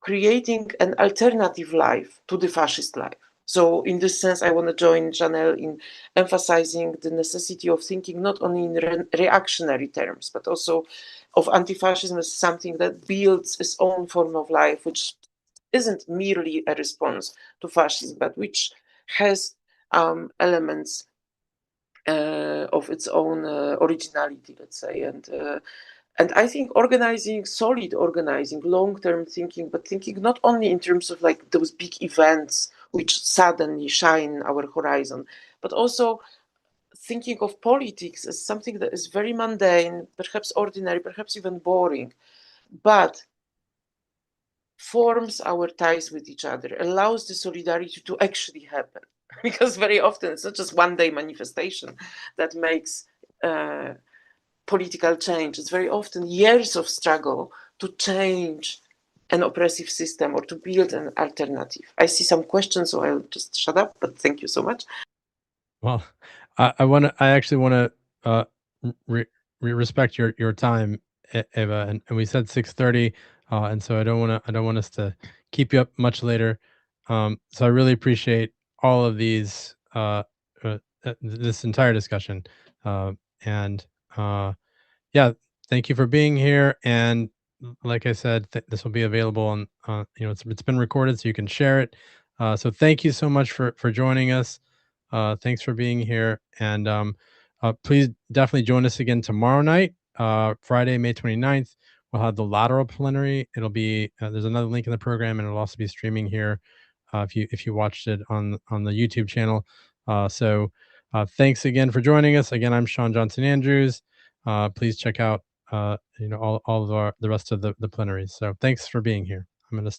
[SPEAKER 3] creating an alternative life to the fascist life. So in this sense, I want to join Jeanelle in emphasizing the necessity of thinking not only in reactionary terms, but also of anti-fascism as something that builds its own form of life, which isn't merely a response to fascism, but which has elements of its own originality, let's say. And I think organizing, solid organizing, long-term thinking, but thinking not only in terms of like those big events which suddenly shine our horizon, but also thinking of politics as something that is very mundane, perhaps ordinary, perhaps even boring, but forms our ties with each other, allows the solidarity to actually happen. Because very often it's not just one-day manifestation that makes political change. It's very often years of struggle to change an oppressive system or to build an alternative. I see some questions, so I'll just shut up, but thank you so much.
[SPEAKER 1] Well, I actually want to respect your time, Eva, and we said 6:30, and so I don't want us to keep you up much later. So I really appreciate all of these, this entire discussion, and yeah, thank you for being here. And like I said, this will be available on, it's been recorded, so you can share it. So thank you so much for joining us. Thanks for being here, and please definitely join us again tomorrow night, Friday, May 29th. We'll have the lateral plenary. It'll be there's another link in the program, and it'll also be streaming here if you watched it on the YouTube channel. So thanks again for joining us. Again, I'm Sean Johnson Andrews. Please check out all of the rest of the plenaries. So thanks for being here. I'm going to